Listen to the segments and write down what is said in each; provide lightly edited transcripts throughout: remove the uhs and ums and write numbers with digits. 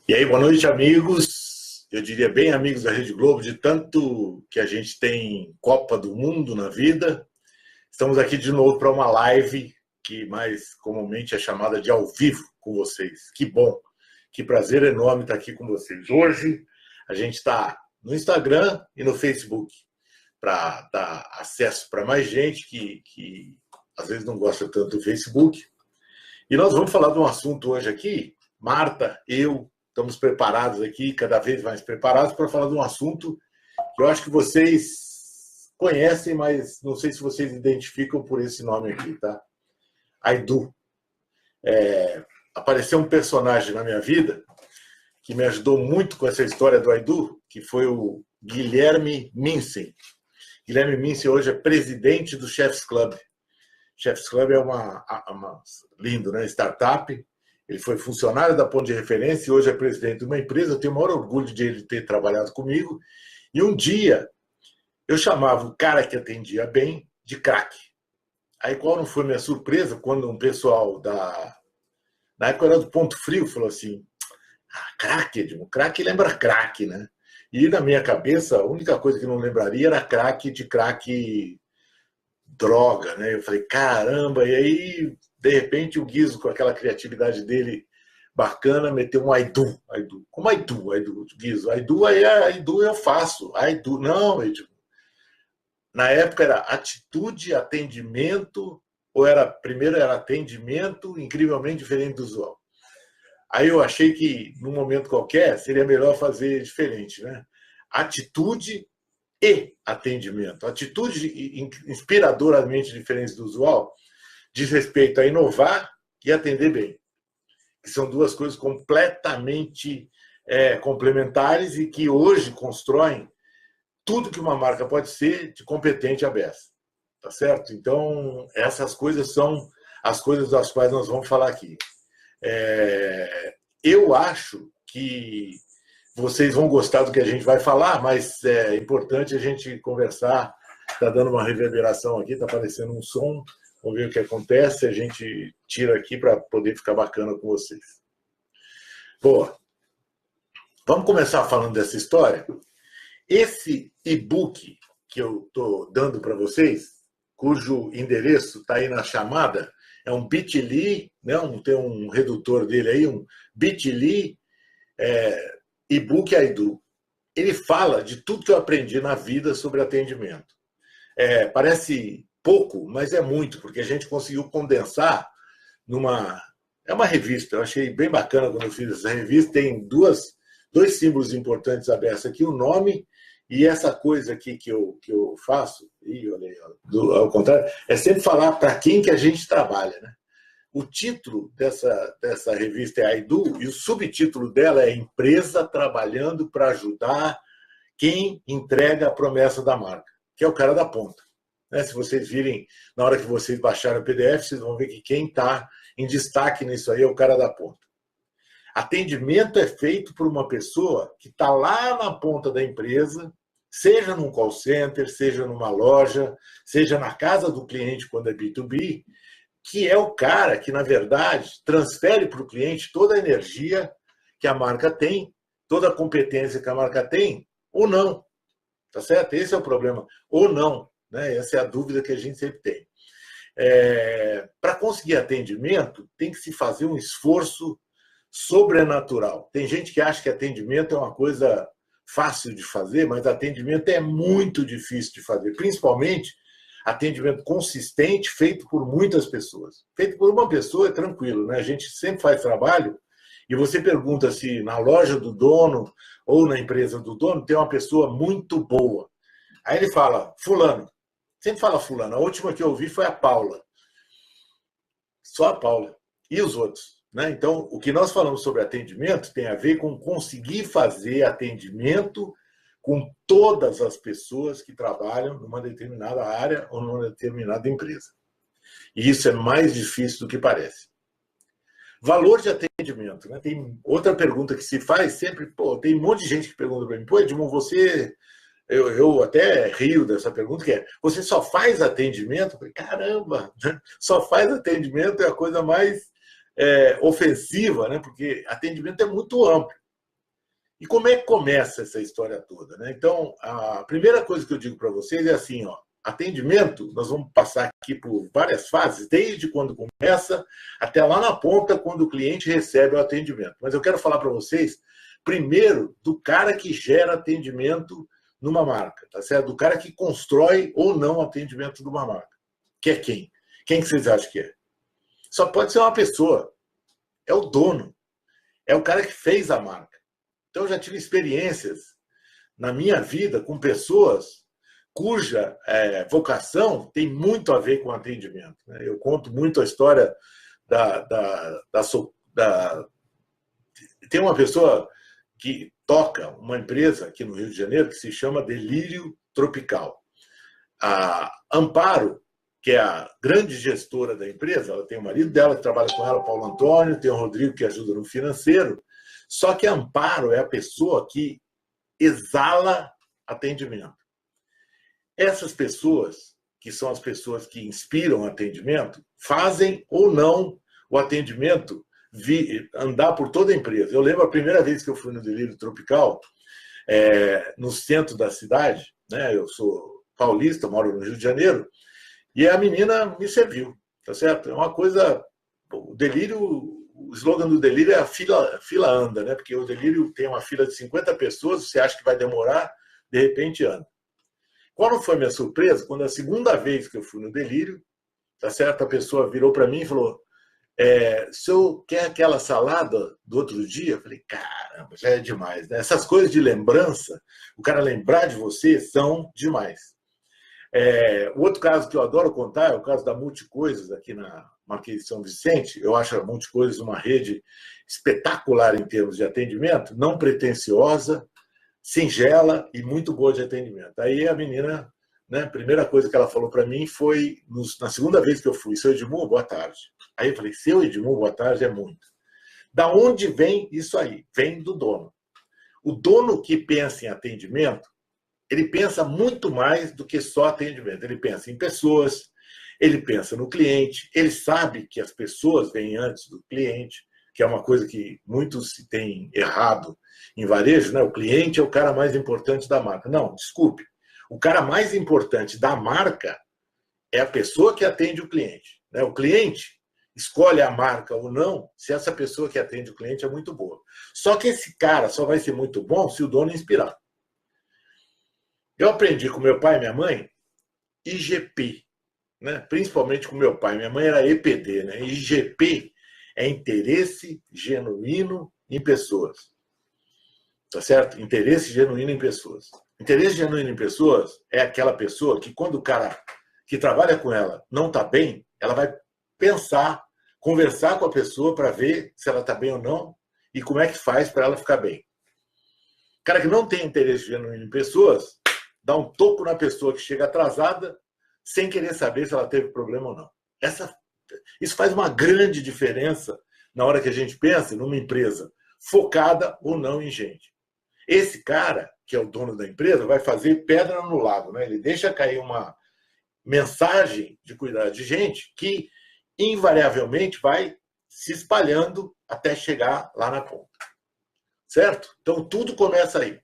E aí, boa noite, amigos. Eu diria bem amigos da Rede Globo, de tanto que a gente tem Copa do Mundo na vida. Estamos aqui de novo para uma live que mais comumente é chamada de ao vivo com vocês. Que bom, que prazer enorme estar aqui com vocês. Hoje a gente está no Instagram e no Facebook para dar acesso para mais gente que às vezes não gosta tanto do Facebook. E nós vamos falar de um assunto hoje aqui. Marta, eu, estamos preparados aqui, cada vez mais preparados, para falar de um assunto que eu acho que vocês conhecem, mas não sei se vocês identificam por esse nome aqui, tá? Aidu. Apareceu um personagem na minha vida que me ajudou muito com essa história do Aidu, que foi o Guilherme Minsen. Guilherme Minsen hoje é presidente do Chefs Club. Chefs Club é uma lindo, né? Startup. Ele foi funcionário da Ponto de Referência e hoje é presidente de uma empresa. Eu tenho o maior orgulho de ele ter trabalhado comigo. E um dia eu chamava o cara que atendia bem de craque. Aí qual não foi minha surpresa quando um pessoal na época era do Ponto Frio falou assim: craque, Edmo, craque lembra craque, né? E na minha cabeça a única coisa que não lembraria era craque de craque droga, né? Eu falei, caramba, e aí, de repente, o Guizo, com aquela criatividade dele bacana, meteu um Aidu. Como Aidu, Guizo? Aidu eu faço. Aidu, não, Edmo. Na época era atitude, atendimento, primeiro era atendimento, incrivelmente diferente do usual. Aí eu achei que, num momento qualquer, seria melhor fazer diferente, né? Atitude e atendimento. Atitude inspiradoramente diferente do usual diz respeito a inovar e atender bem, que são duas coisas completamente complementares e que hoje constroem tudo que uma marca pode ser de competente a beça. Tá certo? Então, essas coisas são as coisas das quais nós vamos falar aqui. Eu acho que vocês vão gostar do que a gente vai falar, mas é importante a gente conversar. Está dando uma reverberação aqui, está aparecendo um som. Vamos ver o que acontece. A gente tira aqui para poder ficar bacana com vocês. Boa. Vamos começar falando dessa história. Esse e-book que eu estou dando para vocês, cujo endereço está aí na chamada, é um bit.ly, né? Tem um redutor dele aí, um bit.ly, e-book Aidu. Ele fala de tudo que eu aprendi na vida sobre atendimento. Parece pouco, mas é muito, porque a gente conseguiu condensar numa... É uma revista, eu achei bem bacana quando eu fiz essa revista. Tem dois símbolos importantes abertos aqui, o nome e essa coisa aqui que eu faço, ao contrário, é sempre falar para quem que a gente trabalha, né? O título dessa revista é Aidu e o subtítulo dela é Empresa Trabalhando para Ajudar Quem Entrega a Promessa da Marca, que é o cara da ponta. Se vocês virem, na hora que vocês baixarem o PDF, vocês vão ver que quem está em destaque nisso aí é o cara da ponta. Atendimento é feito por uma pessoa que está lá na ponta da empresa, seja num call center, seja numa loja, seja na casa do cliente quando é B2B, que é o cara que, na verdade, transfere para o cliente toda a energia que a marca tem, toda a competência que a marca tem, ou não. Tá certo? Esse é o problema. Ou não. Né? Essa é a dúvida que a gente sempre tem. Para conseguir atendimento, tem que se fazer um esforço sobrenatural. Tem gente que acha que atendimento é uma coisa fácil de fazer, mas atendimento é muito difícil de fazer, principalmente atendimento consistente, feito por muitas pessoas. Feito por uma pessoa é tranquilo, né? A gente sempre faz trabalho e você pergunta se na loja do dono ou na empresa do dono tem uma pessoa muito boa. Aí ele fala, fulano. Sempre fala fulano. A última que eu vi foi a Paula. Só a Paula. E os outros? Né? Então, o que nós falamos sobre atendimento tem a ver com conseguir fazer atendimento com todas as pessoas que trabalham numa determinada área ou numa determinada empresa. E isso é mais difícil do que parece. Valor de atendimento. Né? Tem outra pergunta que se faz sempre, tem um monte de gente que pergunta para mim, Edmond, você... Eu até rio dessa pergunta, que é, você só faz atendimento? Eu falei, caramba, né? Só faz atendimento é a coisa mais ofensiva, né? Porque atendimento é muito amplo. E como é que começa essa história toda, né? Então, a primeira coisa que eu digo para vocês é assim, ó, atendimento, nós vamos passar aqui por várias fases, desde quando começa até lá na ponta, quando o cliente recebe o atendimento. Mas eu quero falar para vocês, primeiro, do cara que gera atendimento numa marca, tá certo? Do cara que constrói ou não o atendimento de uma marca. Que é quem? Quem que vocês acham que é? Só pode ser uma pessoa. É o dono. É o cara que fez a marca. Então, eu já tive experiências na minha vida com pessoas cuja vocação tem muito a ver com atendimento. Eu conto muito a história Tem uma pessoa que toca uma empresa aqui no Rio de Janeiro que se chama Delírio Tropical. A Amparo, que é a grande gestora da empresa, ela tem o marido dela que trabalha com ela, Paulo Antônio, tem o Rodrigo que ajuda no financeiro, só que a Amparo é a pessoa que exala atendimento. Essas pessoas, que são as pessoas que inspiram o atendimento, fazem ou não o atendimento andar por toda a empresa. Eu lembro a primeira vez que eu fui no Delírio Tropical, no centro da cidade, né? Eu sou paulista, moro no Rio de Janeiro, e a menina me serviu, tá certo? É uma coisa... O Delírio, o slogan do Delírio é a fila anda, né? Porque o Delírio tem uma fila de 50 pessoas, você acha que vai demorar, de repente anda. Qual não foi minha surpresa? Quando a segunda vez que eu fui no Delírio, tá certo? A pessoa virou para mim e falou: o senhor quer aquela salada do outro dia? Eu falei, caramba, já é demais, né? Essas coisas de lembrança, o cara lembrar de você, são demais. O outro caso que eu adoro contar é o caso da Multicoisas, aqui na Marquês de São Vicente. Eu acho a Multicoisas uma rede espetacular em termos de atendimento, não pretensiosa, singela e muito boa de atendimento. Aí a menina, né, a primeira coisa que ela falou para mim foi, na segunda vez que eu fui: seu Edmundo, boa tarde. Aí eu falei: seu Edmundo, boa tarde, é muito. Da onde vem isso aí? Vem do dono. O dono que pensa em atendimento, ele pensa muito mais do que só atendimento. Ele pensa em pessoas, ele pensa no cliente, ele sabe que as pessoas vêm antes do cliente, que é uma coisa que muitos se têm errado em varejo, né? O cliente é o cara mais importante da marca. Não, desculpe. O cara mais importante da marca é a pessoa que atende o cliente, né? O cliente escolhe a marca ou não se essa pessoa que atende o cliente é muito boa. Só que esse cara só vai ser muito bom se o dono inspirar. Eu aprendi com meu pai e minha mãe IGP, né? Principalmente com meu pai. Minha mãe era EPD, né? IGP é interesse genuíno em pessoas. Tá certo? Interesse genuíno em pessoas. Interesse genuíno em pessoas é aquela pessoa que, quando o cara que trabalha com ela não está bem, ela vai pensar, conversar com a pessoa para ver se ela está bem ou não e como é que faz para ela ficar bem. O cara que não tem interesse genuíno em pessoas dá um toco na pessoa que chega atrasada sem querer saber se ela teve problema ou não. Isso faz uma grande diferença na hora que a gente pensa numa empresa focada ou não em gente. Esse cara, que é o dono da empresa, vai fazer pedra no lago, né? Ele deixa cair uma mensagem de cuidar de gente que invariavelmente vai se espalhando até chegar lá na ponta. Certo? Então tudo começa aí.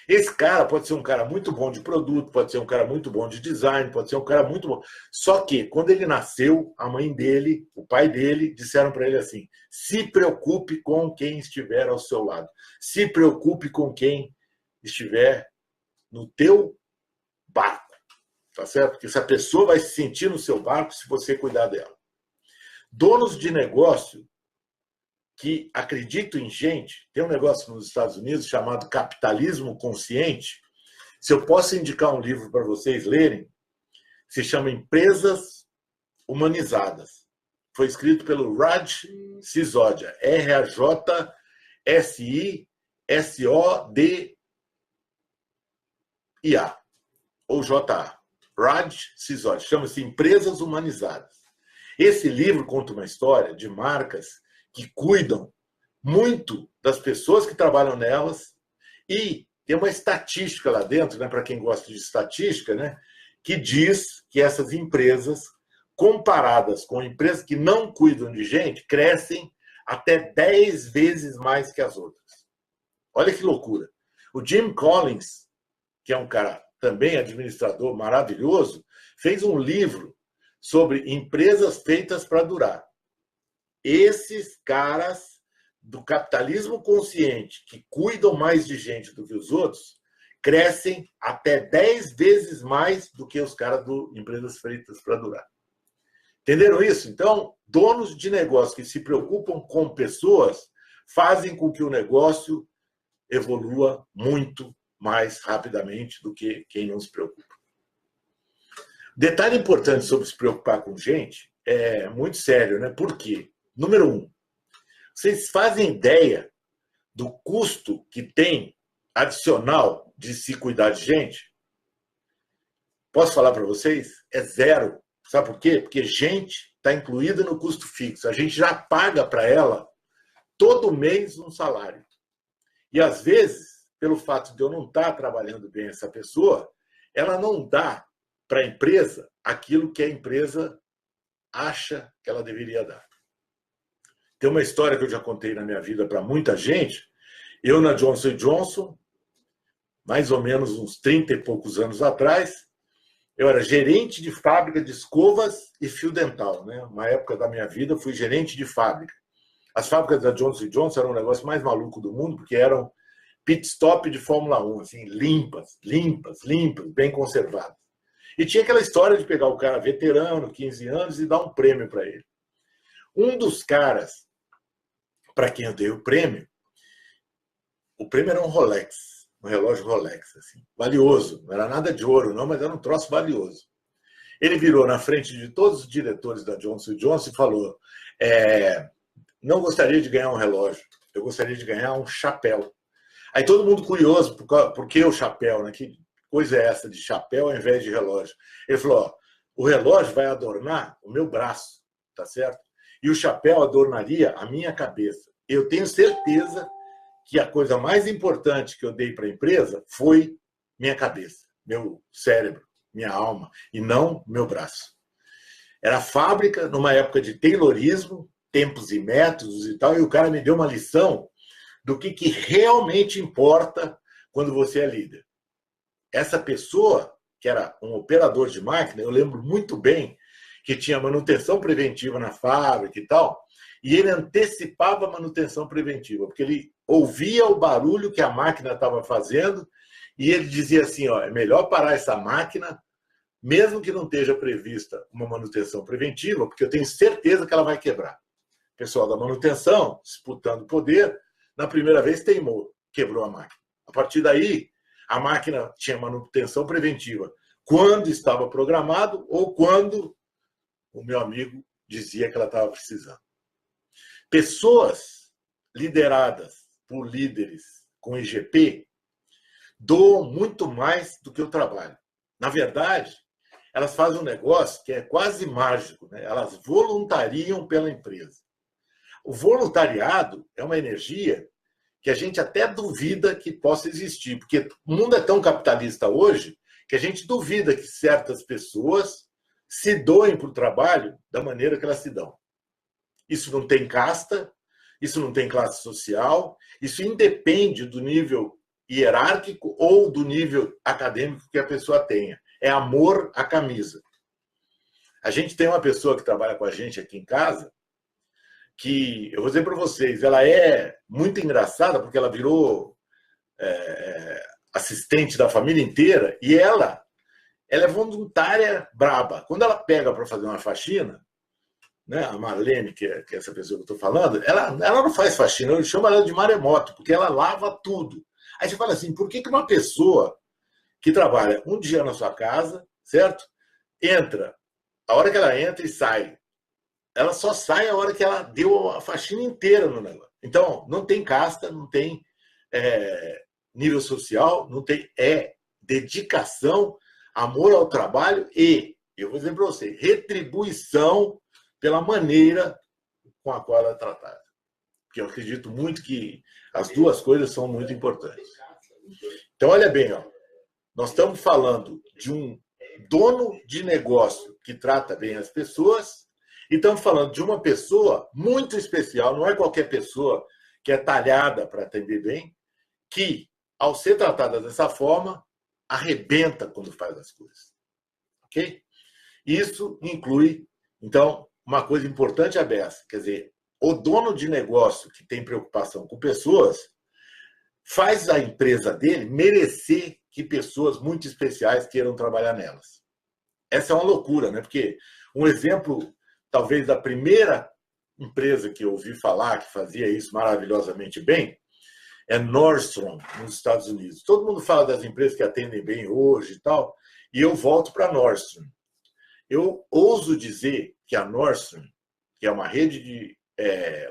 Esse cara pode ser um cara muito bom de produto, pode ser um cara muito bom de design, pode ser um cara muito bom. Só que, quando ele nasceu, a mãe dele, o pai dele, disseram para ele assim: se preocupe com quem estiver ao seu lado. Se preocupe com quem estiver no teu barco. Tá certo? Porque essa pessoa vai se sentir no seu barco se você cuidar dela. Donos de negócio que acreditam em gente, tem um negócio nos Estados Unidos chamado capitalismo consciente. Se eu posso indicar um livro para vocês lerem, se chama Empresas Humanizadas. Foi escrito pelo Raj Sisodia, R-A-J-S-I-S-O-D-I-A, ou J-A. Raj Sisodia, chama-se Empresas Humanizadas. Esse livro conta uma história de marcas que cuidam muito das pessoas que trabalham nelas, e tem uma estatística lá dentro, né, para quem gosta de estatística, né, que diz que essas empresas, comparadas com empresas que não cuidam de gente, crescem até 10 vezes mais que as outras. Olha que loucura. O Jim Collins, que é um cara também administrador maravilhoso, fez um livro sobre empresas feitas para durar. Esses caras do capitalismo consciente, que cuidam mais de gente do que os outros, crescem até 10 vezes mais do que os caras do empresas feitas para durar. Entenderam isso? Então, donos de negócio que se preocupam com pessoas fazem com que o negócio evolua muito mais rapidamente do que quem não se preocupa. Detalhe importante sobre se preocupar com gente é muito sério, né? Por quê? Número 1, vocês fazem ideia do custo que tem adicional de se cuidar de gente? Posso falar para vocês? É zero. Sabe por quê? Porque gente está incluída no custo fixo. A gente já paga para ela todo mês um salário. E às vezes, pelo fato de eu não estar trabalhando bem essa pessoa, ela não dá para a empresa aquilo que a empresa acha que ela deveria dar. Tem uma história que eu já contei na minha vida para muita gente. Eu, na Johnson & Johnson, mais ou menos uns 30 e poucos anos atrás, eu era gerente de fábrica de escovas e fio dental, né? Uma época da minha vida, fui gerente de fábrica. As fábricas da Johnson & Johnson eram o negócio mais maluco do mundo, porque eram pit stop de Fórmula 1, assim, limpas, bem conservadas. E tinha aquela história de pegar o cara veterano, 15 anos, e dar um prêmio para ele. Um dos caras para quem eu dei o prêmio era um Rolex, um relógio Rolex, assim, valioso. Não era nada de ouro, não, mas era um troço valioso. Ele virou na frente de todos os diretores da Johnson & Johnson e falou: não gostaria de ganhar um relógio, eu gostaria de ganhar um chapéu. Aí todo mundo curioso, por que o chapéu, né? Que coisa é essa de chapéu ao invés de relógio? Ele falou: o relógio vai adornar o meu braço, tá certo? E o chapéu adornaria a minha cabeça. Eu tenho certeza que a coisa mais importante que eu dei para a empresa foi minha cabeça, meu cérebro, minha alma, e não meu braço. Era fábrica, numa época de taylorismo, tempos e métodos e tal, e o cara me deu uma lição do que realmente importa quando você é líder. Essa pessoa, que era um operador de máquina, eu lembro muito bem que tinha manutenção preventiva na fábrica e tal, e ele antecipava a manutenção preventiva, porque ele ouvia o barulho que a máquina estava fazendo e ele dizia assim: ó, é melhor parar essa máquina, mesmo que não esteja prevista uma manutenção preventiva, porque eu tenho certeza que ela vai quebrar. O pessoal da manutenção, disputando poder, na primeira vez teimou, quebrou a máquina. A partir daí, a máquina tinha manutenção preventiva quando estava programado ou quando o meu amigo dizia que ela estava precisando. Pessoas lideradas por líderes com IGP doam muito mais do que o trabalho. Na verdade, elas fazem um negócio que é quase mágico, né? Elas voluntariam pela empresa. O voluntariado é uma energia que a gente até duvida que possa existir, porque o mundo é tão capitalista hoje que a gente duvida que certas pessoas se doem para o trabalho da maneira que elas se dão. Isso não tem casta, isso não tem classe social, isso independe do nível hierárquico ou do nível acadêmico que a pessoa tenha. É amor à camisa. A gente tem uma pessoa que trabalha com a gente aqui em casa, que, eu vou dizer para vocês, ela é muito engraçada, porque ela virou assistente da família inteira, e ela é voluntária braba. Quando ela pega para fazer uma faxina, né, a Marlene, que é essa pessoa que eu estou falando, ela não faz faxina, eu chamo ela de maremoto, porque ela lava tudo. Aí você fala assim: por que uma pessoa que trabalha um dia na sua casa, certo? Entra, a hora que ela entra e sai, ela só sai a hora que ela deu a faxina inteira no negócio. Então, não tem casta, não tem nível social, não tem dedicação, amor ao trabalho e, eu vou dizer para você, retribuição pela maneira com a qual ela é tratada. Porque eu acredito muito que as duas coisas são muito importantes. Então, olha bem, ó, nós estamos falando de um dono de negócio que trata bem as pessoas e estamos falando de uma pessoa muito especial, não é qualquer pessoa que é talhada para atender bem, que, ao ser tratada dessa forma, arrebenta quando faz as coisas. Ok? Isso inclui, então, uma coisa importante é essa, quer dizer, o dono de negócio que tem preocupação com pessoas faz a empresa dele merecer que pessoas muito especiais queiram trabalhar nelas. Essa é uma loucura, né? Porque um exemplo, talvez, da primeira empresa que eu ouvi falar que fazia isso maravilhosamente bem é Nordstrom, nos Estados Unidos. Todo mundo fala das empresas que atendem bem hoje e tal, e eu volto para a Nordstrom. Eu ouso dizer que a Nordstrom, que é uma rede de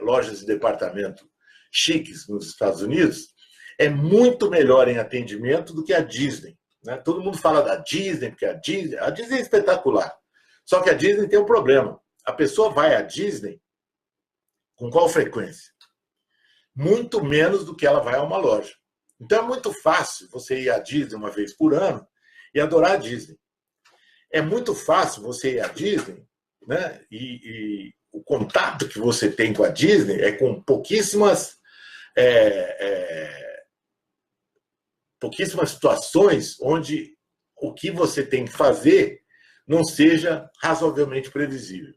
lojas de departamento chiques nos Estados Unidos, é muito melhor em atendimento do que a Disney. Né? Todo mundo fala da Disney, porque a Disney é espetacular. Só que a Disney tem um problema. A pessoa vai à Disney com qual frequência? Muito menos do que ela vai a uma loja. Então é muito fácil você ir à Disney uma vez por ano e adorar a Disney. É muito fácil você ir à Disney, né? E o contato que você tem com a Disney é com pouquíssimas situações onde o que você tem que fazer não seja razoavelmente previsível.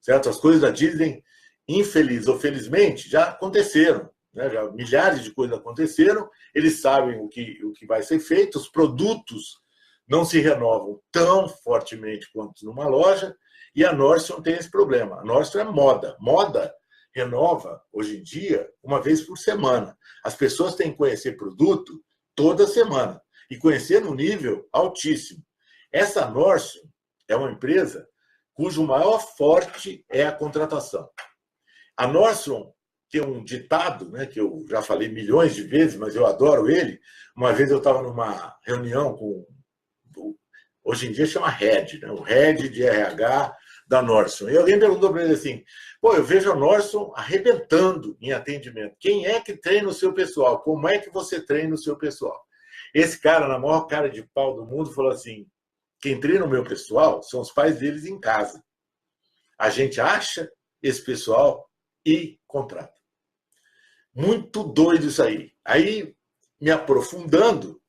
Certo? As coisas da Disney, infeliz ou felizmente, já aconteceram. Né? Já milhares de coisas aconteceram, eles sabem o que vai ser feito, os produtos não se renovam tão fortemente quanto numa loja, e a Nordstrom tem esse problema. A Nordstrom é moda. Moda renova, hoje em dia, uma vez por semana. As pessoas têm que conhecer produto toda semana, e conhecer no nível altíssimo. Essa Nordstrom é uma empresa cujo maior forte é a contratação. A Nordstrom tem um ditado, né, que eu já falei milhões de vezes, mas eu adoro ele. Uma vez eu estava numa reunião com, hoje em dia chama Head, né, o Head de RH da Nordstrom. E alguém perguntou para ele assim, pô, eu vejo a Nordstrom arrebentando em atendimento. Quem é que treina o seu pessoal? Como é que você treina o seu pessoal? Esse cara, na maior cara de pau do mundo, falou assim, quem treina o meu pessoal são os pais deles em casa. A gente acha esse pessoal e contrata. Muito doido isso aí. Aí, me aprofundando,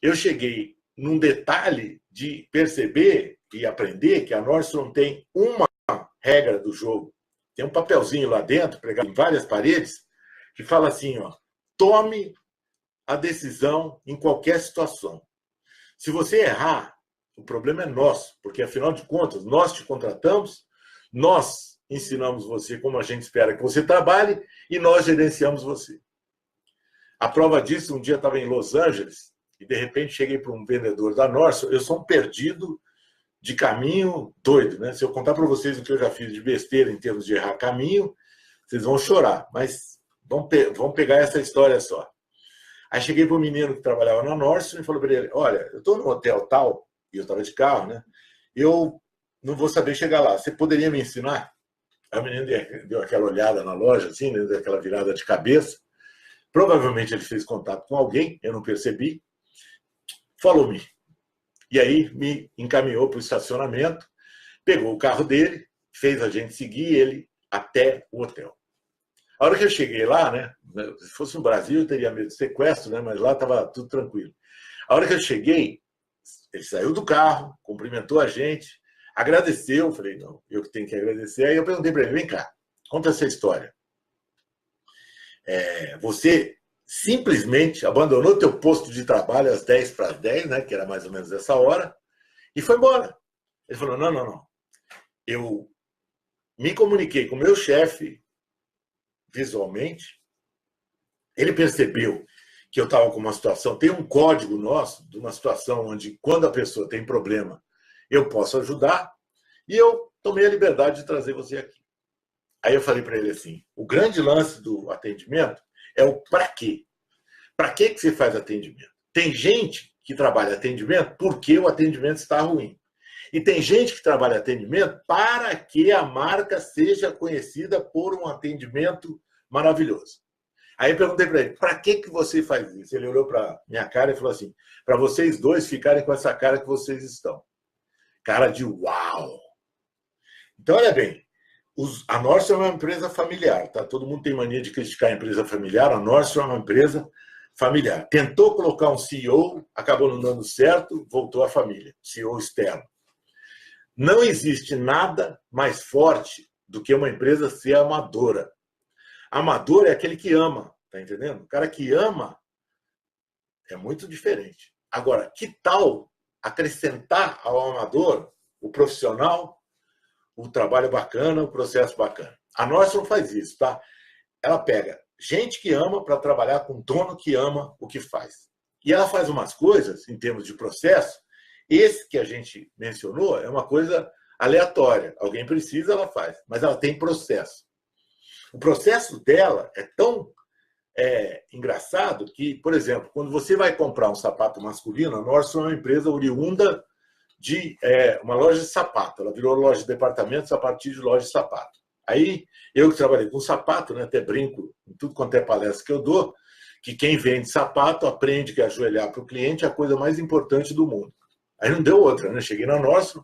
eu cheguei num detalhe de perceber e aprender que a Nordstrom tem uma regra do jogo. Tem um papelzinho lá dentro, pregado em várias paredes, que fala assim, ó, tome a decisão em qualquer situação. Se você errar, o problema é nosso, porque, afinal de contas, nós te contratamos, nós ensinamos você como a gente espera que você trabalhe e nós gerenciamos você. A prova disso, um dia eu estava em Los Angeles e, de repente, cheguei para um vendedor da Nordstrom. Eu sou um perdido de caminho doido, né? Se eu contar para vocês o que eu já fiz de besteira em termos de errar caminho, vocês vão chorar, mas vamos pegar essa história só. Aí cheguei para um menino que trabalhava na Nordstrom e falou para ele, olha, eu estou no hotel tal, e eu estava de carro, né? Eu não vou saber chegar lá. Você poderia me ensinar? Aí o menino deu aquela olhada na loja, assim, né? Deu aquela virada de cabeça. Provavelmente ele fez contato com alguém, eu não percebi. Falou-me. E aí me encaminhou para o estacionamento, pegou o carro dele, fez a gente seguir ele até o hotel. A hora que eu cheguei lá, né? Se fosse no Brasil, eu teria medo de sequestro, né? Mas lá estava tudo tranquilo. A hora que eu cheguei, ele saiu do carro, cumprimentou a gente, agradeceu. Falei, não, eu que tenho que agradecer. Aí eu perguntei para ele, vem cá, conta essa história. Você simplesmente abandonou teu posto de trabalho às 10 para as 10, né, que era mais ou menos essa hora, e foi embora. Ele falou, não. Eu me comuniquei com o meu chefe visualmente, ele percebeu que eu estava com uma situação, tem um código nosso, de uma situação onde, quando a pessoa tem problema, eu posso ajudar, e eu tomei a liberdade de trazer você aqui. Aí eu falei para ele assim, o grande lance do atendimento é o para quê. Para que você faz atendimento? Tem gente que trabalha atendimento porque o atendimento está ruim. E tem gente que trabalha atendimento para que a marca seja conhecida por um atendimento maravilhoso. Aí eu perguntei para ele, para que você faz isso? Ele olhou para minha cara e falou assim, para vocês dois ficarem com essa cara que vocês estão. Cara de uau! Então, olha bem, a Nordstrom é uma empresa familiar, tá? Todo mundo tem mania de criticar a empresa familiar, a Nordstrom é uma empresa familiar. Tentou colocar um CEO, acabou não dando certo, voltou à família, CEO externo. Não existe nada mais forte do que uma empresa ser amadora. Amador é aquele que ama, tá entendendo? O cara que ama é muito diferente. Agora, que tal acrescentar ao amador, o profissional, o trabalho bacana, o processo bacana? A Nordstrom faz isso, tá? Ela pega gente que ama para trabalhar com dono que ama o que faz. E ela faz umas coisas, em termos de processo, esse que a gente mencionou é uma coisa aleatória. Alguém precisa, ela faz. Mas ela tem processo. O processo dela é tão engraçado que, por exemplo, quando você vai comprar um sapato masculino, a Nordstrom é uma empresa oriunda de uma loja de sapato. Ela virou loja de departamentos a partir de loja de sapato. Aí, eu que trabalhei com sapato, né, até brinco em tudo quanto é palestra que eu dou, que quem vende sapato aprende que ajoelhar para o cliente é a coisa mais importante do mundo. Aí não deu outra, né? Cheguei na Nordstrom,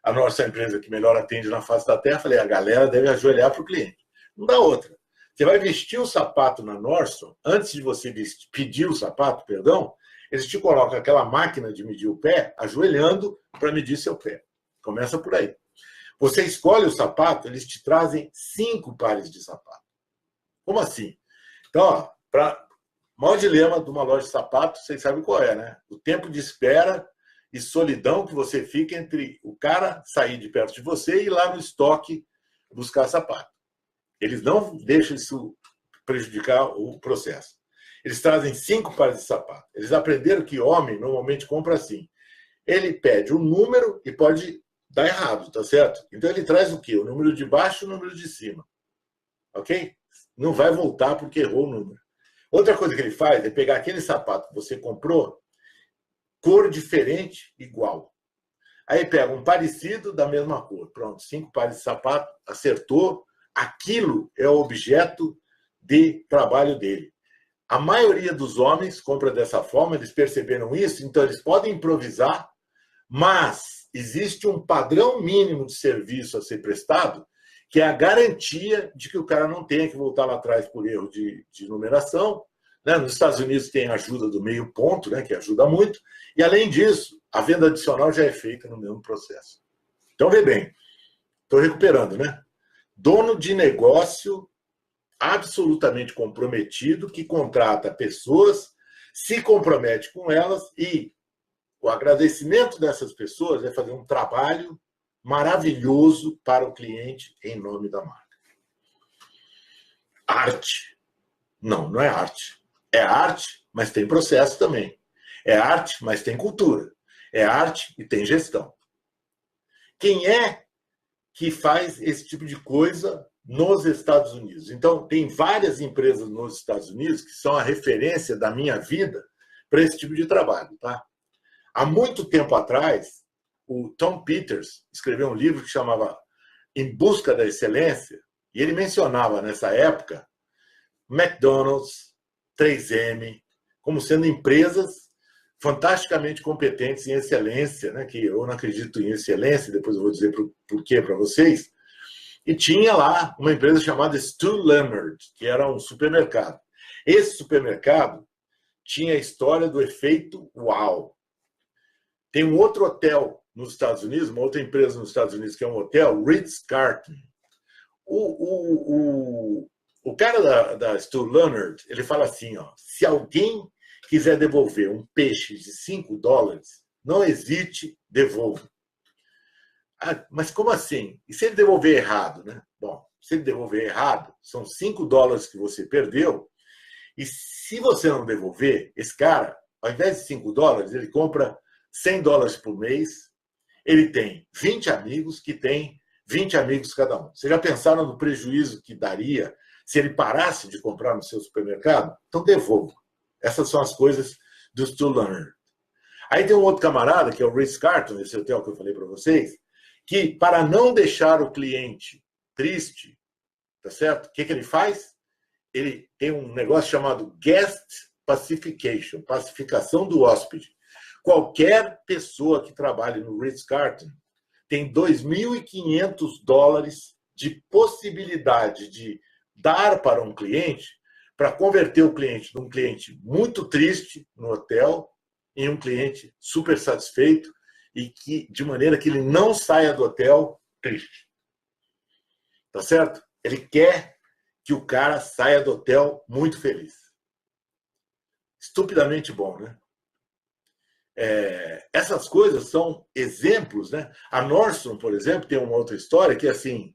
a Nordstrom é a empresa que melhor atende na face da terra, falei, a galera deve ajoelhar para o cliente. Não dá outra. Você vai vestir o sapato na Nordstrom, antes de você pedir o sapato, perdão, eles te colocam aquela máquina de medir o pé, ajoelhando para medir seu pé. Começa por aí. Você escolhe o sapato, eles te trazem 5 pares de sapato. Como assim? Então, o maior dilema de uma loja de sapato, vocês sabem qual é, né? O tempo de espera e solidão que você fica entre o cara sair de perto de você e ir lá no estoque buscar sapato. Eles não deixam isso prejudicar o processo. Eles trazem 5 pares de sapato. Eles aprenderam que homem normalmente compra assim. Ele pede um número e pode dar errado, tá certo? Então ele traz o quê? O número de baixo e o número de cima. Ok? Não vai voltar porque errou o número. Outra coisa que ele faz é pegar aquele sapato que você comprou, cor diferente, igual. Aí pega um parecido da mesma cor. Pronto, 5 pares de sapato, acertou. Aquilo é o objeto de trabalho dele. A maioria dos homens compra dessa forma, eles perceberam isso, então eles podem improvisar, mas existe um padrão mínimo de serviço a ser prestado, que é a garantia de que o cara não tenha que voltar lá atrás por erro de numeração. Né? Nos Estados Unidos tem a ajuda do meio ponto, né? Que ajuda muito, e além disso, a venda adicional já é feita no mesmo processo. Então, vê bem, estou recuperando, né? Dono de negócio absolutamente comprometido, que contrata pessoas, se compromete com elas e o agradecimento dessas pessoas é fazer um trabalho maravilhoso para o cliente em nome da marca. Arte. Não, não é arte. É arte, mas tem processo também. É arte, mas tem cultura. É arte e tem gestão. Quem é que faz esse tipo de coisa nos Estados Unidos? Então, tem várias empresas nos Estados Unidos que são a referência da minha vida para esse tipo de trabalho, tá? Há muito tempo atrás, o Tom Peters escreveu um livro que chamava Em Busca da Excelência, e ele mencionava, nessa época, McDonald's, 3M, como sendo empresas fantasticamente competentes em excelência, né? Que eu não acredito em excelência, depois eu vou dizer por quê para vocês. E tinha lá uma empresa chamada Stu Leonard, que era um supermercado. Esse supermercado tinha a história do efeito uau. Tem um outro hotel nos Estados Unidos, uma outra empresa nos Estados Unidos, que é um hotel, Ritz-Carlton. O cara da Stu Leonard, ele fala assim, ó, se alguém quiser devolver um peixe de $5, não hesite, devolva. Ah, mas como assim? E se ele devolver errado, né? Bom, se ele devolver errado, são $5 que você perdeu. E se você não devolver, esse cara, ao invés de $5, ele compra $100 por mês. Ele tem 20 amigos que tem 20 amigos cada um. Vocês já pensaram no prejuízo que daria se ele parasse de comprar no seu supermercado? Então devolva. Essas são as coisas do Stu Leonard. Aí tem um outro camarada, que é o Ritz-Carlton, esse hotel que eu falei para vocês, que, para não deixar o cliente triste, tá certo? O que ele faz? Ele tem um negócio chamado Guest Pacification, pacificação do hóspede. Qualquer pessoa que trabalhe no Ritz-Carlton tem $2.500 de possibilidade de dar para um cliente para converter o cliente de um cliente muito triste no hotel em um cliente super satisfeito e que, de maneira que ele não saia do hotel triste. Tá certo? Ele quer que o cara saia do hotel muito feliz. Estupidamente bom, né? Essas coisas são exemplos, né? A Nordstrom, por exemplo, tem uma outra história que, assim,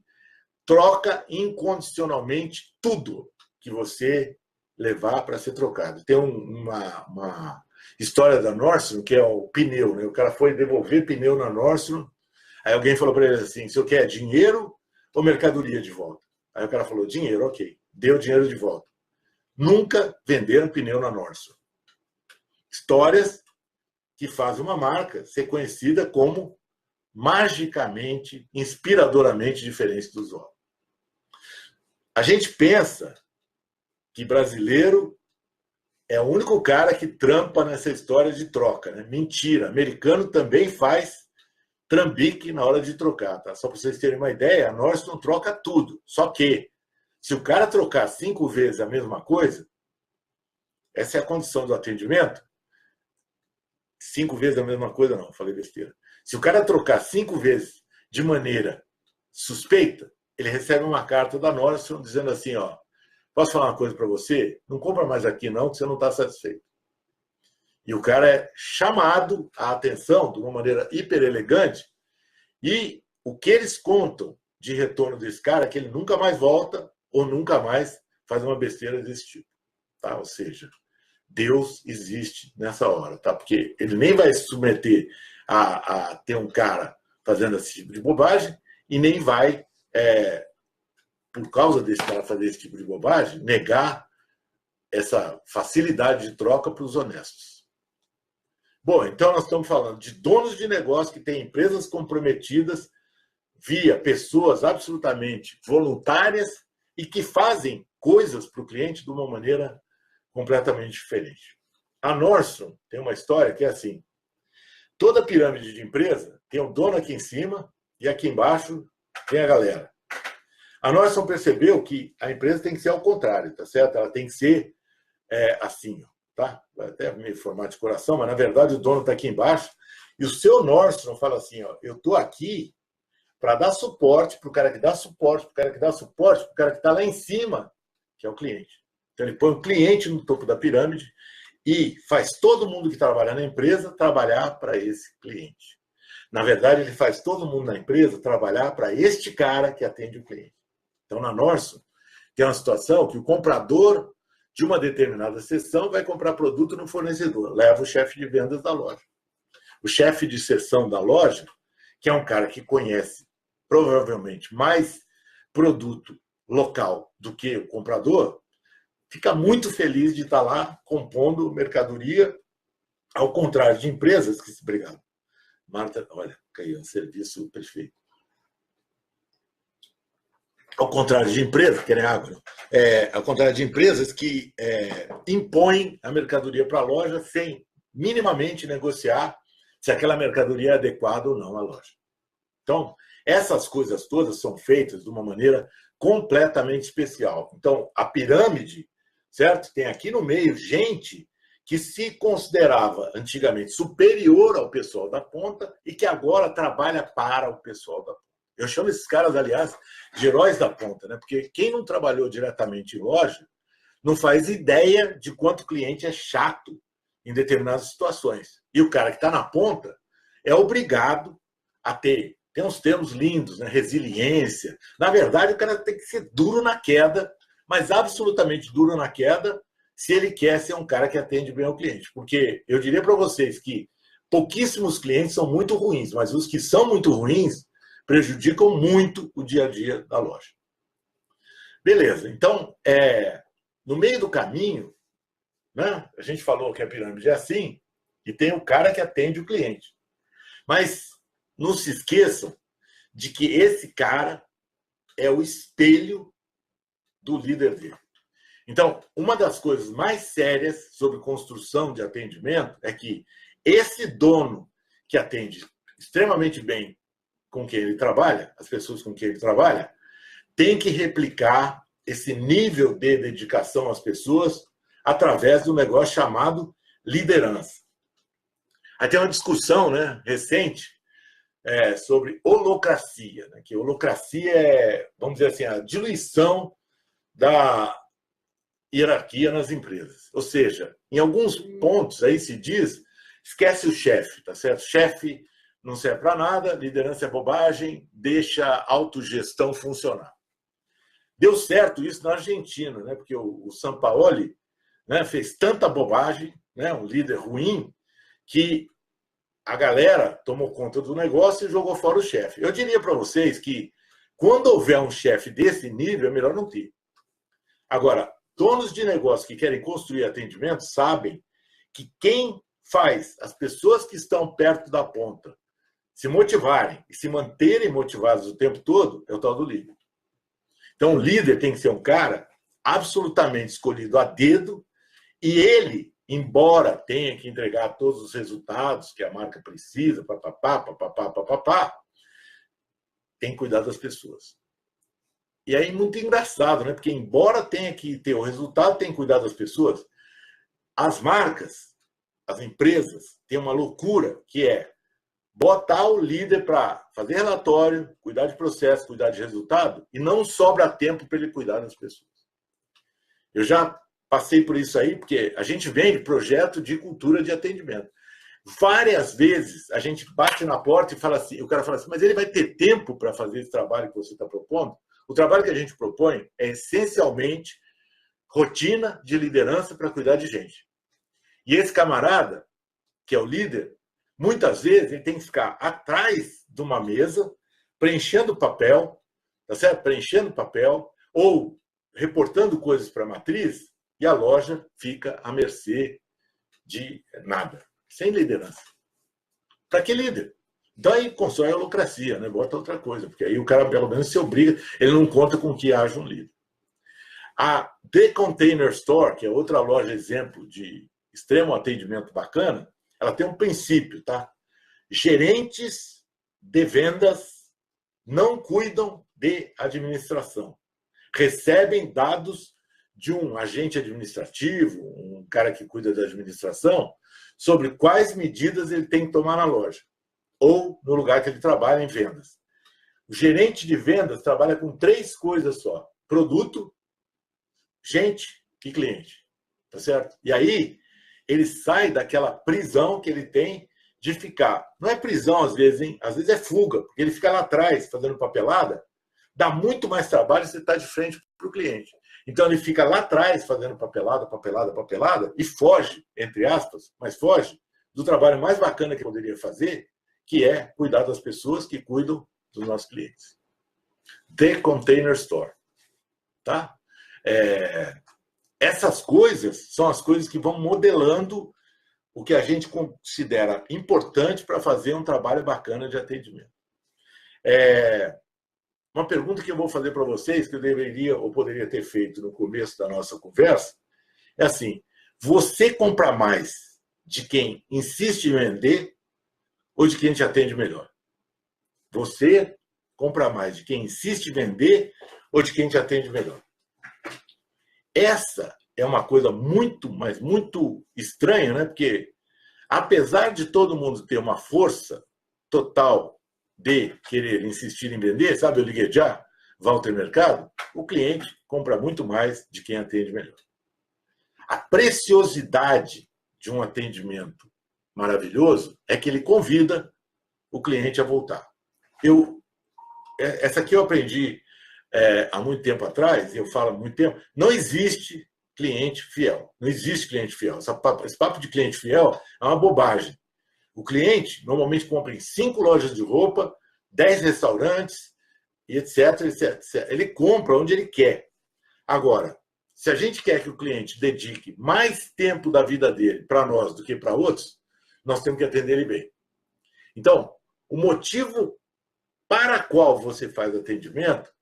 troca incondicionalmente tudo que você levar para ser trocado. Tem uma história da Nordstrom, que é o pneu, né? O cara foi devolver pneu na Nordstrom, aí alguém falou para ele assim, se eu quer dinheiro ou mercadoria de volta? Aí o cara falou, dinheiro, ok. Deu dinheiro de volta. Nunca venderam pneu na Nordstrom. Histórias que fazem uma marca ser conhecida como magicamente, inspiradoramente diferente dos outros. A gente pensa que brasileiro é o único cara que trampa nessa história de troca, né? Mentira. Americano também faz trambique na hora de trocar, tá? Só para vocês terem uma ideia, a Nordstrom troca tudo. Só que, se o cara trocar 5 vezes a mesma coisa, essa é a condição do atendimento. 5 vezes a mesma coisa, não, falei besteira. Se o cara trocar 5 vezes de maneira suspeita, ele recebe uma carta da Nordstrom dizendo assim, ó, posso falar uma coisa para você? Não compra mais aqui não, que você não está satisfeito. E o cara é chamado à atenção de uma maneira hiper elegante e o que eles contam de retorno desse cara é que ele nunca mais volta ou nunca mais faz uma besteira desse tipo. Tá? Ou seja, Deus existe nessa hora, tá? Porque ele nem vai se submeter a ter um cara fazendo esse tipo de bobagem e nem vai, por causa desse cara fazer esse tipo de bobagem, negar essa facilidade de troca para os honestos. Bom, então nós estamos falando de donos de negócio que têm empresas comprometidas via pessoas absolutamente voluntárias e que fazem coisas para o cliente de uma maneira completamente diferente. A Nordstrom tem uma história que é assim, toda pirâmide de empresa tem um dono aqui em cima e aqui embaixo tem a galera. A Nordstrom percebeu que a empresa tem que ser ao contrário, tá certo? Ela tem que ser assim, tá? Vai até meio formato de coração, mas na verdade o dono está aqui embaixo e o seu Nordstrom fala assim, ó, eu estou aqui para dar suporte para o cara que dá suporte, para o cara que dá suporte, para o cara que está lá em cima, que é o cliente. Então ele põe o cliente no topo da pirâmide e faz todo mundo que trabalha na empresa trabalhar para esse cliente. Na verdade, ele faz todo mundo na empresa trabalhar para este cara que atende o cliente. Então, na Nordstrom, tem uma situação que o comprador de uma determinada seção vai comprar produto no fornecedor, leva o chefe de vendas da loja. O chefe de seção da loja, que é um cara que conhece provavelmente mais produto local do que o comprador, fica muito feliz de estar lá compondo mercadoria, ao contrário de empresas que se brigaram. Marta, olha, caiu um serviço perfeito. Ao contrário de empresas, querem água, não? Ao contrário de empresas que impõem a mercadoria para a loja sem minimamente negociar se aquela mercadoria é adequada ou não à loja. Então, essas coisas todas são feitas de uma maneira completamente especial. Então, a pirâmide, certo? Tem aqui no meio gente que se considerava antigamente superior ao pessoal da ponta e que agora trabalha para o pessoal da ponta. Eu chamo esses caras, aliás, de heróis da ponta, né? Porque quem não trabalhou diretamente em loja não faz ideia de quanto o cliente é chato em determinadas situações. E o cara que está na ponta é obrigado a ter, tem uns termos lindos, né? Resiliência. Na verdade, o cara tem que ser duro na queda, mas absolutamente duro na queda, se ele quer ser um cara que atende bem ao cliente. Porque eu diria para vocês que pouquíssimos clientes são muito ruins, mas os que são muito ruins prejudicam muito o dia a dia da loja. Beleza, então, no meio do caminho, né, a gente falou que a pirâmide é assim, e tem o cara que atende o cliente. Mas não se esqueçam de que esse cara é o espelho do líder dele. Então, uma das coisas mais sérias sobre construção de atendimento é que esse dono que atende extremamente bem com quem ele trabalha, as pessoas com quem ele trabalha, tem que replicar esse nível de dedicação às pessoas através do negócio chamado liderança. Aí tem uma discussão, né, recente sobre holocracia, né, que holocracia é, vamos dizer assim, a diluição da hierarquia nas empresas. Ou seja, em alguns pontos aí se diz, esquece o chefe, tá certo? Chefe não serve para nada, liderança é bobagem, deixa a autogestão funcionar. Deu certo isso na Argentina, né? Porque o Sampaoli, né, fez tanta bobagem, né, um líder ruim, que a galera tomou conta do negócio e jogou fora o chefe. Eu diria para vocês que quando houver um chefe desse nível, é melhor não ter. Agora, donos de negócio que querem construir atendimento sabem que quem faz as pessoas que estão perto da ponta se motivarem e se manterem motivados o tempo todo é o tal do líder. Então, o líder tem que ser um cara absolutamente escolhido a dedo e ele, embora tenha que entregar todos os resultados que a marca precisa, tem que cuidar das pessoas. E aí, muito engraçado, né? Porque embora tenha que ter o resultado, tem que cuidar das pessoas, as marcas, as empresas, têm uma loucura que é botar o líder para fazer relatório, cuidar de processo, cuidar de resultado, e não sobra tempo para ele cuidar das pessoas. Eu já passei por isso aí, porque a gente vende projeto de cultura de atendimento. Várias vezes a gente bate na porta e fala assim, o cara fala assim, mas ele vai ter tempo para fazer esse trabalho que você está propondo? O trabalho que a gente propõe é essencialmente rotina de liderança para cuidar de gente. E esse camarada, que é o líder, muitas vezes ele tem que ficar atrás de uma mesa, preenchendo papel, tá certo? Preenchendo papel, ou reportando coisas para a matriz, e a loja fica à mercê de nada, sem liderança. Para que líder? Então aí constrói a holocracia, né? Bota outra coisa, porque aí o cara pelo menos se obriga, ele não conta com que haja um líder. A The Container Store, que é outra loja exemplo de extremo atendimento bacana, ela tem um princípio, tá? Gerentes de vendas não cuidam de administração. Recebem dados de um agente administrativo, um cara que cuida da administração, sobre quais medidas ele tem que tomar na loja ou no lugar que ele trabalha em vendas. O gerente de vendas trabalha com 3 coisas só: produto, gente e cliente. Tá certo? E aí ele sai daquela prisão que ele tem de ficar. Não é prisão às vezes, hein? Às vezes é fuga, porque ele fica lá atrás fazendo papelada, dá muito mais trabalho você estar de frente para o cliente. Então ele fica lá atrás fazendo papelada e foge, entre aspas, mas foge do trabalho mais bacana que poderia fazer, que é cuidar das pessoas que cuidam dos nossos clientes. The Container Store. Tá? Essas coisas são as coisas que vão modelando o que a gente considera importante para fazer um trabalho bacana de atendimento. Uma pergunta que eu vou fazer para vocês, que eu deveria ou poderia ter feito no começo da nossa conversa, é assim: você compra mais de quem insiste em vender ou de quem te atende melhor? Você compra mais de quem insiste em vender ou de quem te atende melhor? Essa é uma coisa muito, mas muito estranha, né? Porque, apesar de todo mundo ter uma força total de querer insistir em vender, sabe, eu liguei já, Walter Mercado, o cliente compra muito mais de quem atende melhor. A preciosidade de um atendimento maravilhoso é que ele convida o cliente a voltar. Essa aqui eu aprendi há muito tempo atrás, e eu falo há muito tempo, não existe cliente fiel. Não existe cliente fiel. Esse papo de cliente fiel é uma bobagem. O cliente normalmente compra em 5 lojas de roupa, 10 restaurantes, e etc, etc. Ele compra onde ele quer. Agora, se a gente quer que o cliente dedique mais tempo da vida dele para nós do que para outros, nós temos que atender ele bem. Então, o motivo para qual você faz atendimento,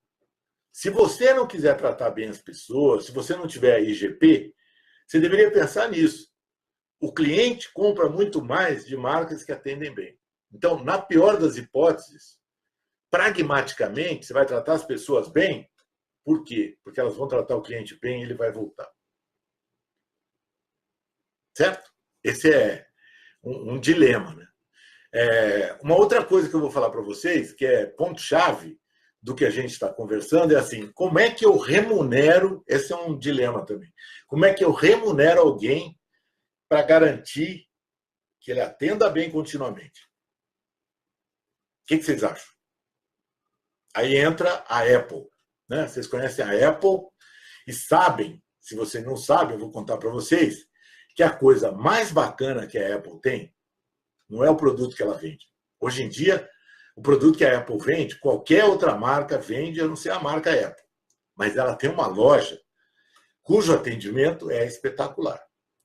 se você não quiser tratar bem as pessoas, se você não tiver IGP, você deveria pensar nisso. O cliente compra muito mais de marcas que atendem bem. Então, na pior das hipóteses, pragmaticamente, você vai tratar as pessoas bem, Por quê? Porque elas vão tratar o cliente bem e ele vai voltar. Certo? Esse é um dilema, né? Uma outra coisa que eu vou falar para vocês, que é ponto-chave do que a gente está conversando, é assim, como é que eu remunero, esse é um dilema também, como é que eu remunero alguém para garantir que ele atenda bem continuamente? O que vocês acham? Aí entra a Apple, né? Vocês conhecem a Apple e sabem, se vocês não sabem, eu vou contar para vocês, que a coisa mais bacana que a Apple tem não é o produto que ela vende. Hoje em dia, o produto que a Apple vende, qualquer outra marca vende, a não ser a marca Apple. Mas ela tem uma loja cujo atendimento é espetacular.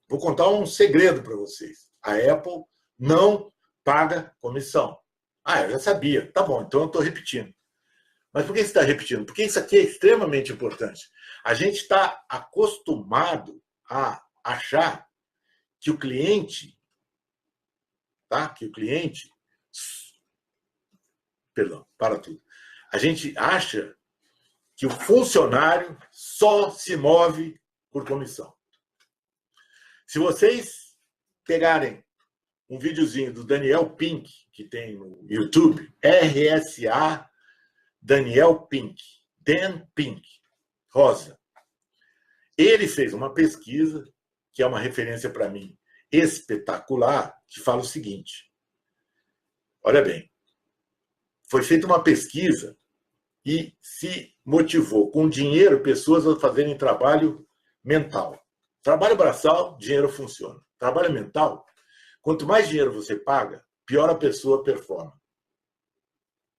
Vou contar um segredo para vocês. A Apple não paga comissão. Eu já sabia. Tá bom, então eu estou repetindo. Mas por que você está repetindo? Porque isso aqui é extremamente importante. A gente está acostumado a achar que o cliente, perdão, para tudo. A gente acha que o funcionário só se move por comissão. Se vocês pegarem um videozinho do Daniel Pink, que tem no YouTube, RSA Daniel Pink, Dan Pink, Rosa. Ele fez uma pesquisa, que é uma referência para mim espetacular, que fala o seguinte. Olha bem, foi feita uma pesquisa e se motivou com dinheiro pessoas a fazerem trabalho mental. Trabalho braçal, dinheiro funciona. Trabalho mental, quanto mais dinheiro você paga, pior a pessoa performa.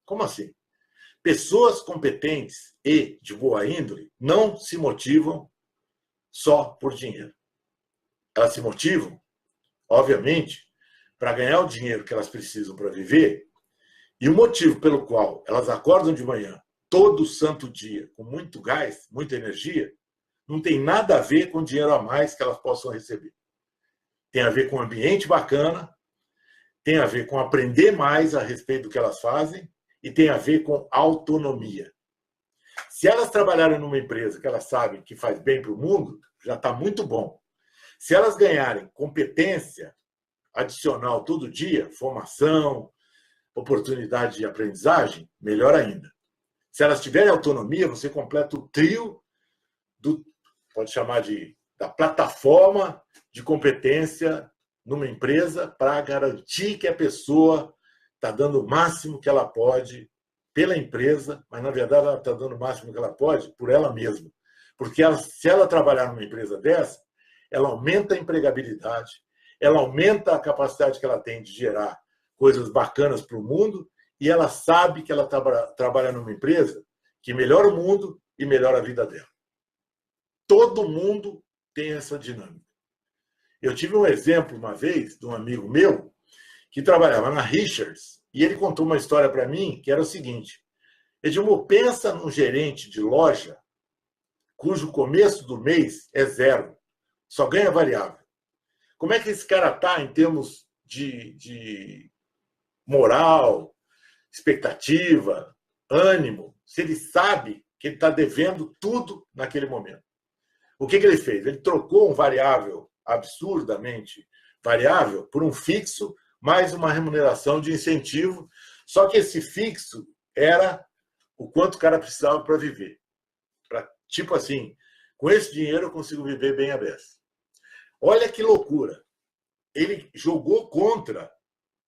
Como assim? Pessoas competentes e de boa índole não se motivam só por dinheiro. Elas se motivam, obviamente, para ganhar o dinheiro que elas precisam para viver, e o motivo pelo qual elas acordam de manhã, todo santo dia, com muito gás, muita energia, não tem nada a ver com dinheiro a mais que elas possam receber. Tem a ver com um ambiente bacana, tem a ver com aprender mais a respeito do que elas fazem, e tem a ver com autonomia. Se elas trabalharem numa empresa que elas sabem que faz bem para o mundo, já está muito bom. Se elas ganharem competência adicional todo dia, formação, oportunidade de aprendizagem, melhor ainda. Se elas tiverem autonomia, você completa o trio pode chamar da plataforma de competência numa empresa para garantir que a pessoa está dando o máximo que ela pode pela empresa, mas, na verdade, ela está dando o máximo que ela pode por ela mesma. Porque se ela trabalhar numa empresa dessa, ela aumenta a empregabilidade, ela aumenta a capacidade que ela tem de gerar coisas bacanas para o mundo e ela sabe que ela trabalha numa empresa que melhora o mundo e melhora a vida dela. Todo mundo tem essa dinâmica. Eu tive um exemplo uma vez de um amigo meu que trabalhava na Richards, e ele contou uma história para mim que era o seguinte: Edilmo, pensa num gerente de loja cujo começo do mês é zero, só ganha variável. Como é que esse cara está em termos de moral, expectativa, ânimo, se ele sabe que ele está devendo tudo naquele momento? O que ele fez? Ele trocou um variável absurdamente variável por um fixo mais uma remuneração de incentivo, só que esse fixo era o quanto o cara precisava para viver. Tipo assim, com esse dinheiro eu consigo viver bem a beça. Olha que loucura. Ele jogou contra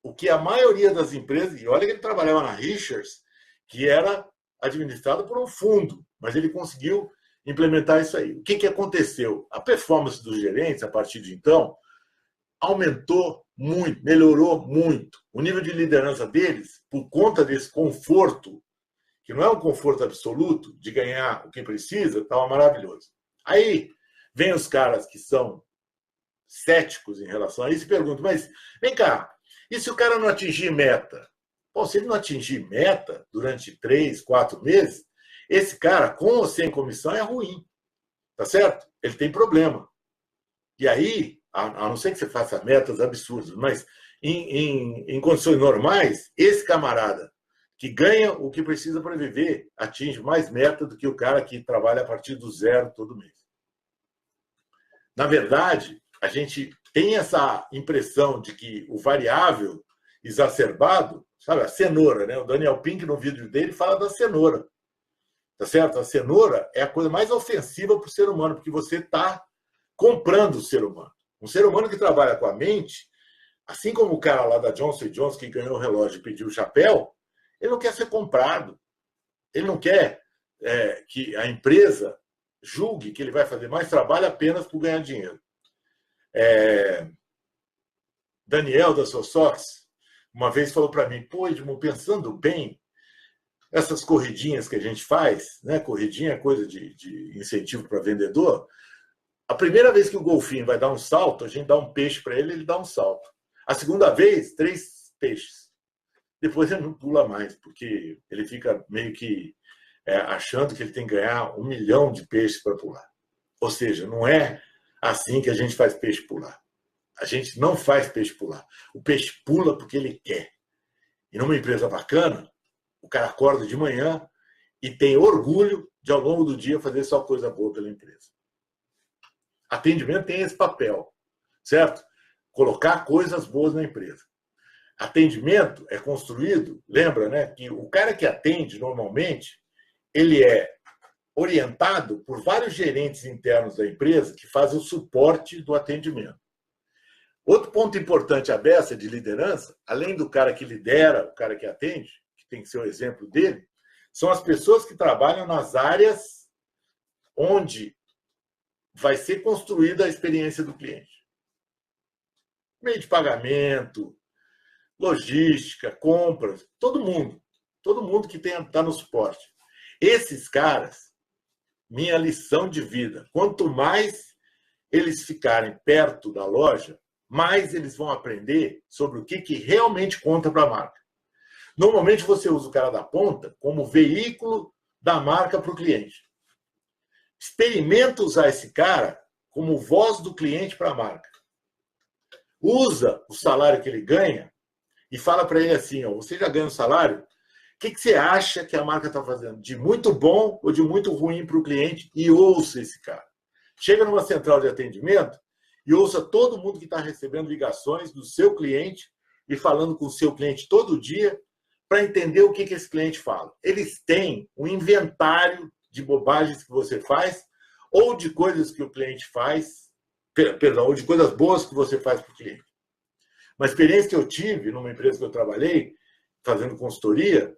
o que a maioria das empresas, e olha que ele trabalhava na Richards, que era administrado por um fundo, mas ele conseguiu implementar isso aí. O que aconteceu? A performance dos gerentes, a partir de então, aumentou muito, melhorou muito. O nível de liderança deles, por conta desse conforto, que não é um conforto absoluto de ganhar o que precisa, estava maravilhoso. Aí vem os caras que são céticos em relação a isso e perguntam, mas vem cá, e se o cara não atingir meta? Bom, se ele não atingir meta durante 3, 4 meses, esse cara, com ou sem comissão, é ruim. Tá certo? Ele tem problema. E aí, a não ser que você faça metas absurdas, mas em condições normais, esse camarada que ganha o que precisa para viver, atinge mais meta do que o cara que trabalha a partir do zero todo mês. Na verdade, a gente tem essa impressão de que o variável exacerbado, sabe, a cenoura, né? O Daniel Pink, no vídeo dele, fala da cenoura. Tá certo? A cenoura é a coisa mais ofensiva para o ser humano, porque você está comprando o ser humano. Um ser humano que trabalha com a mente, assim como o cara lá da Johnson & Johnson que ganhou o relógio e pediu o chapéu, ele não quer ser comprado. Ele não quer que a empresa julgue que ele vai fazer mais trabalho apenas por ganhar dinheiro. Daniel, da Sossox, uma vez falou para mim, pô, Edmundo, pensando bem, essas corridinhas que a gente faz, né? Corridinha é coisa de incentivo para vendedor. A primeira vez que o golfinho vai dar um salto, a gente dá um peixe para ele, ele dá um salto. A segunda vez, 3 peixes. Depois ele não pula mais, porque ele fica meio que achando que ele tem que ganhar 1 milhão de peixes para pular. Ou seja, não é assim que a gente faz peixe pular. A gente não faz peixe pular. O peixe pula porque ele quer. E numa empresa bacana, o cara acorda de manhã e tem orgulho de, ao longo do dia, fazer só coisa boa pela empresa. Atendimento tem esse papel, certo? Colocar coisas boas na empresa. Atendimento é construído, lembra, né? Que o cara que atende, normalmente, ele é orientado por vários gerentes internos da empresa que fazem o suporte do atendimento. Outro ponto importante a beça de liderança, além do cara que lidera, o cara que atende, que tem que ser o exemplo dele, são as pessoas que trabalham nas áreas onde vai ser construída a experiência do cliente. Meio de pagamento, logística, compras, todo mundo que está no suporte. Esses caras, minha lição de vida, quanto mais eles ficarem perto da loja, mais eles vão aprender sobre o que realmente conta para a marca. Normalmente você usa o cara da ponta como veículo da marca para o cliente. Experimenta usar esse cara como voz do cliente para a marca. Usa o salário que ele ganha e fala para ele assim, ó, você já ganha um salário? O que você acha que a marca está fazendo? De muito bom ou de muito ruim para o cliente? E ouça esse cara. Chega numa central de atendimento e ouça todo mundo que está recebendo ligações do seu cliente e falando com o seu cliente todo dia para entender o que esse cliente fala. Eles têm um inventário de bobagens que você faz ou de coisas que o cliente faz, perdão, ou de coisas boas que você faz para o cliente. Uma experiência que eu tive numa empresa que eu trabalhei, fazendo consultoria,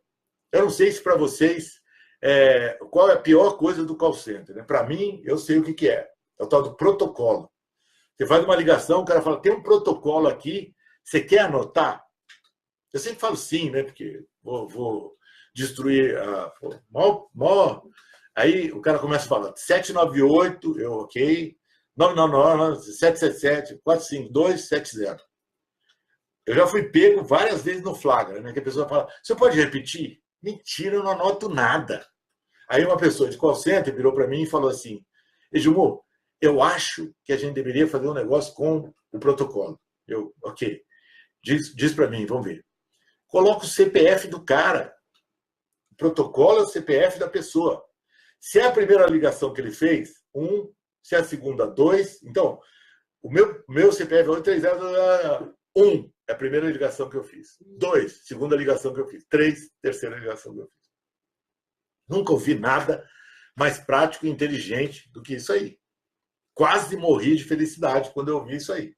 eu não sei se para vocês qual é a pior coisa do call center. Né? Para mim, eu sei o que é. É o tal do protocolo. Você faz uma ligação, o cara fala, tem um protocolo aqui, você quer anotar? Eu sempre falo sim, né? Porque vou destruir a... Aí o cara começa a falar 798, eu ok, 999, 777, 452, 70. Eu já fui pego várias vezes no flagra, né? Que a pessoa fala, você pode repetir? Mentira, eu não anoto nada. Aí uma pessoa de call center virou para mim e falou assim, Edmundo, eu acho que a gente deveria fazer um negócio com o protocolo. Eu, ok. Diz para mim, vamos ver. Coloca o CPF do cara. O protocolo é o CPF da pessoa. Se é a primeira ligação que ele fez, 1. Se é a segunda, 2. Então, o meu CPF é 830, 1 é a primeira ligação que eu fiz. 2, segunda ligação que eu fiz. 3, terceira ligação que eu fiz. Nunca ouvi nada mais prático e inteligente do que isso aí. Quase morri de felicidade quando eu ouvi isso aí.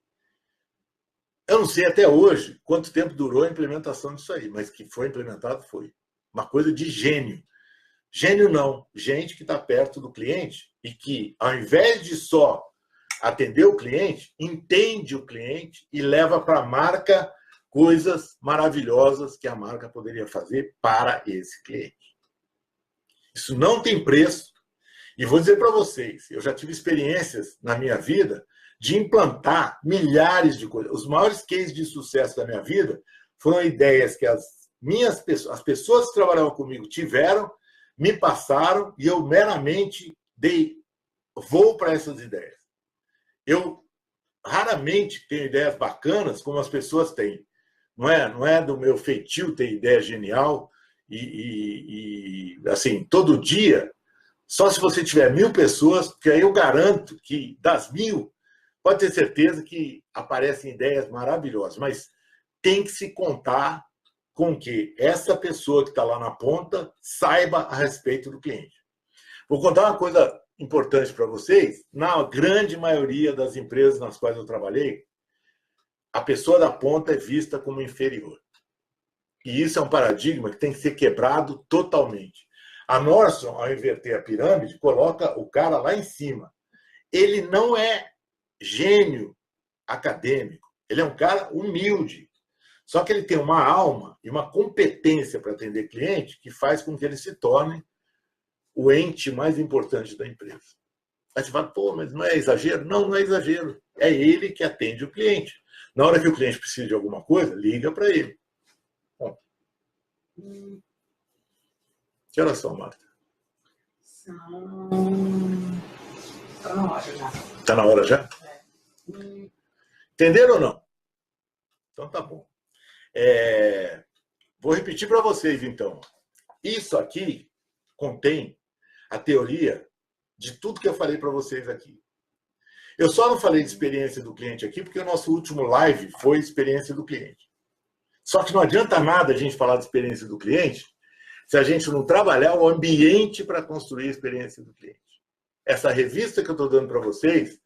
Eu não sei até hoje quanto tempo durou a implementação disso aí, mas que foi implementado foi. Uma coisa de gênio. Gênio não. Gente que está perto do cliente e que, ao invés de só atender o cliente, entende o cliente e leva para a marca coisas maravilhosas que a marca poderia fazer para esse cliente. Isso não tem preço. E vou dizer para vocês, eu já tive experiências na minha vida de implantar milhares de coisas. Os maiores cases de sucesso da minha vida foram ideias que as pessoas que trabalhavam comigo tiveram, me passaram e eu meramente dei voo para essas ideias. Eu raramente tenho ideias bacanas como as pessoas têm. Não é do meu feitio ter ideia genial assim, todo dia, só se você tiver 1000 pessoas, porque aí eu garanto que das 1000, pode ter certeza que aparecem ideias maravilhosas, mas tem que se contar com que essa pessoa que está lá na ponta saiba a respeito do cliente. Vou contar uma coisa importante para vocês. Na grande maioria das empresas nas quais eu trabalhei, a pessoa da ponta é vista como inferior. E isso é um paradigma que tem que ser quebrado totalmente. A Nordstrom, ao inverter a pirâmide, coloca o cara lá em cima. Ele não é gênio acadêmico, ele é um cara humilde. Só que ele tem uma alma e uma competência para atender cliente que faz com que ele se torne o ente mais importante da empresa. Aí você fala, pô, mas não é exagero? Não, não é exagero. É ele que atende o cliente. Na hora que o cliente precisa de alguma coisa, liga para ele. Bom. Que horas são, Marta? Está na hora já. Está na hora já? É. Entenderam ou não? Então tá bom. Vou repetir para vocês, então. Isso aqui contém a teoria de tudo que eu falei para vocês aqui. Eu só não falei de experiência do cliente aqui porque o nosso último live foi experiência do cliente. Só que não adianta nada a gente falar de experiência do cliente se a gente não trabalhar o ambiente para construir a experiência do cliente. Essa revista que eu estou dando para vocês,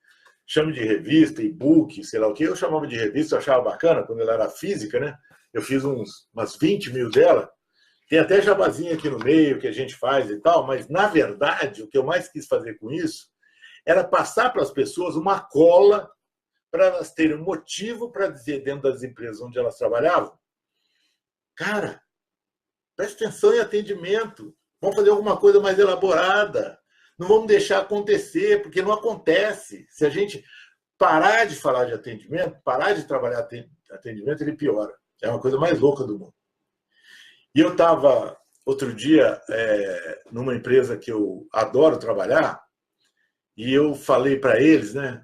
chamo de revista, e-book, sei lá o que, eu chamava de revista, eu achava bacana quando ela era física, né? Eu fiz umas 20 mil dela. Tem até jabazinho aqui no meio que a gente faz e tal, mas, na verdade, o que eu mais quis fazer com isso era passar para as pessoas uma cola para elas terem um motivo para dizer dentro das empresas onde elas trabalhavam, cara, preste atenção em atendimento, vamos fazer alguma coisa mais elaborada, não vamos deixar acontecer, porque não acontece. Se a gente parar de falar de atendimento, parar de trabalhar atendimento, ele piora. É uma coisa mais louca do mundo. E eu estava, outro dia, numa empresa que eu adoro trabalhar, e eu falei para eles, né?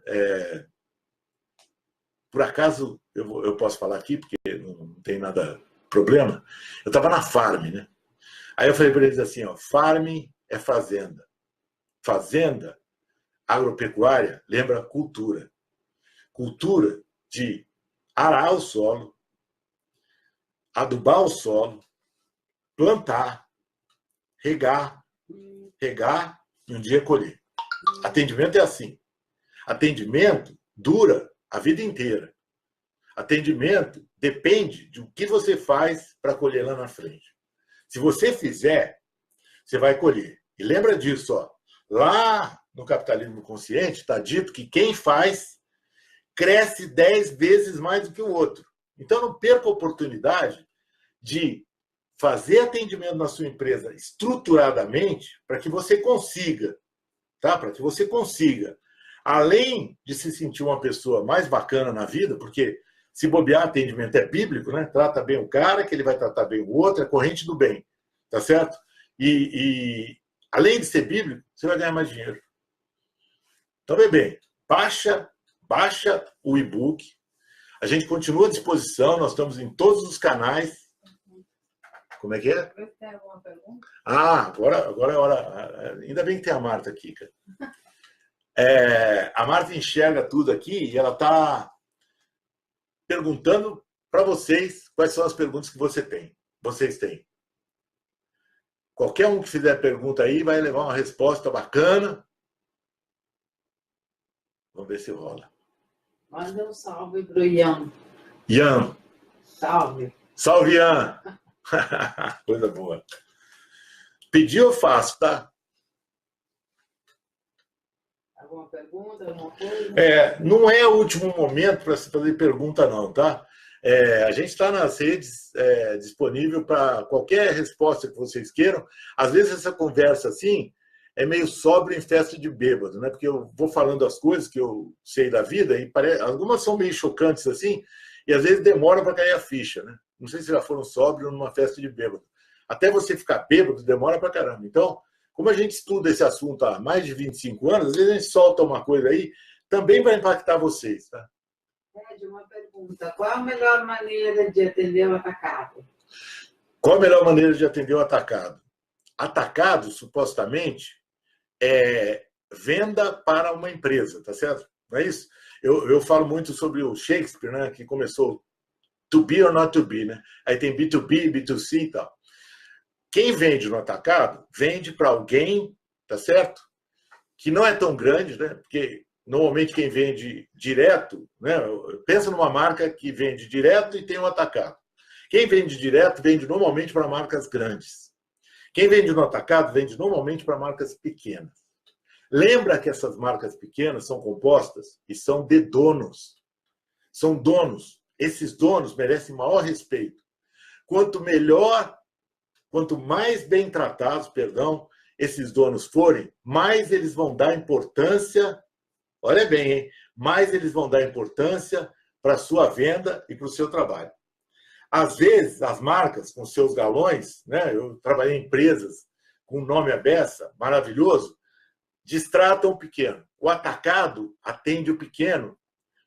Por acaso, eu posso falar aqui, porque não tem nada problema. Eu estava na Farm, né? Aí eu falei para eles assim, ó, Farm é fazenda. Fazenda, agropecuária, lembra cultura. Cultura de arar o solo, adubar o solo, plantar, regar e um dia colher. Atendimento é assim. Atendimento dura a vida inteira. Atendimento depende de o que você faz para colher lá na frente. Se você fizer, você vai colher. E lembra disso, ó. Lá no capitalismo consciente está dito que quem faz cresce 10 vezes mais do que o outro. Então não perca a oportunidade de fazer atendimento na sua empresa estruturadamente para que você consiga, tá? Para que você consiga, além de se sentir uma pessoa mais bacana na vida, porque se bobear atendimento é bíblico, né? Trata bem o cara, que ele vai tratar bem o outro, é corrente do bem, tá certo? E além de ser bíblico, você vai ganhar mais dinheiro. Então, bem, baixa o e-book. A gente continua à disposição, nós estamos em todos os canais. Como é que é? Tem alguma pergunta? Agora é hora. Ainda bem que tem a Marta aqui, cara. A Marta enxerga tudo aqui e ela está perguntando para vocês quais são as perguntas que vocês têm. Qualquer um que fizer pergunta aí vai levar uma resposta bacana. Vamos ver se rola. Manda um salve pro Ian. Ian. Salve. Salve, Ian. Coisa boa. Pedir eu faço, tá? Alguma pergunta, alguma coisa? Não é o último momento para se fazer pergunta, não, tá? A gente está nas redes disponível para qualquer resposta que vocês queiram. Às vezes essa conversa assim é meio sóbrio em festa de bêbado, né? Porque eu vou falando as coisas que eu sei da vida e algumas são meio chocantes assim e às vezes demora para cair a ficha, né? Não sei se já foram sóbrios numa festa de bêbado. Até você ficar bêbado demora para caramba. Então, como a gente estuda esse assunto há mais de 25 anos, às vezes a gente solta uma coisa aí, também vai impactar vocês, tá? Uma pergunta. Qual a melhor maneira de atender o atacado? Qual a melhor maneira de atender o atacado? Atacado, supostamente, é venda para uma empresa, tá certo? Não é isso? Eu falo muito sobre o Shakespeare, né, que começou to be or not to be, né? Aí tem B2B, B2C e tal. Quem vende no atacado, vende para alguém, tá certo? Que não é tão grande, né? Porque normalmente quem vende direto, né? Pensa numa marca que vende direto e tem um atacado. Quem vende direto vende normalmente para marcas grandes. Quem vende no atacado vende normalmente para marcas pequenas. Lembra que essas marcas pequenas são compostas e são de donos. São donos. Esses donos merecem maior respeito. Quanto melhor, quanto mais bem tratados, esses donos forem, mais eles vão dar importância, olha bem, hein? Mais eles vão dar importância para a sua venda e para o seu trabalho. Às vezes, as marcas, com seus galões, né? Eu trabalhei em empresas com nome à beça, maravilhoso, distratam o pequeno. O atacado atende o pequeno,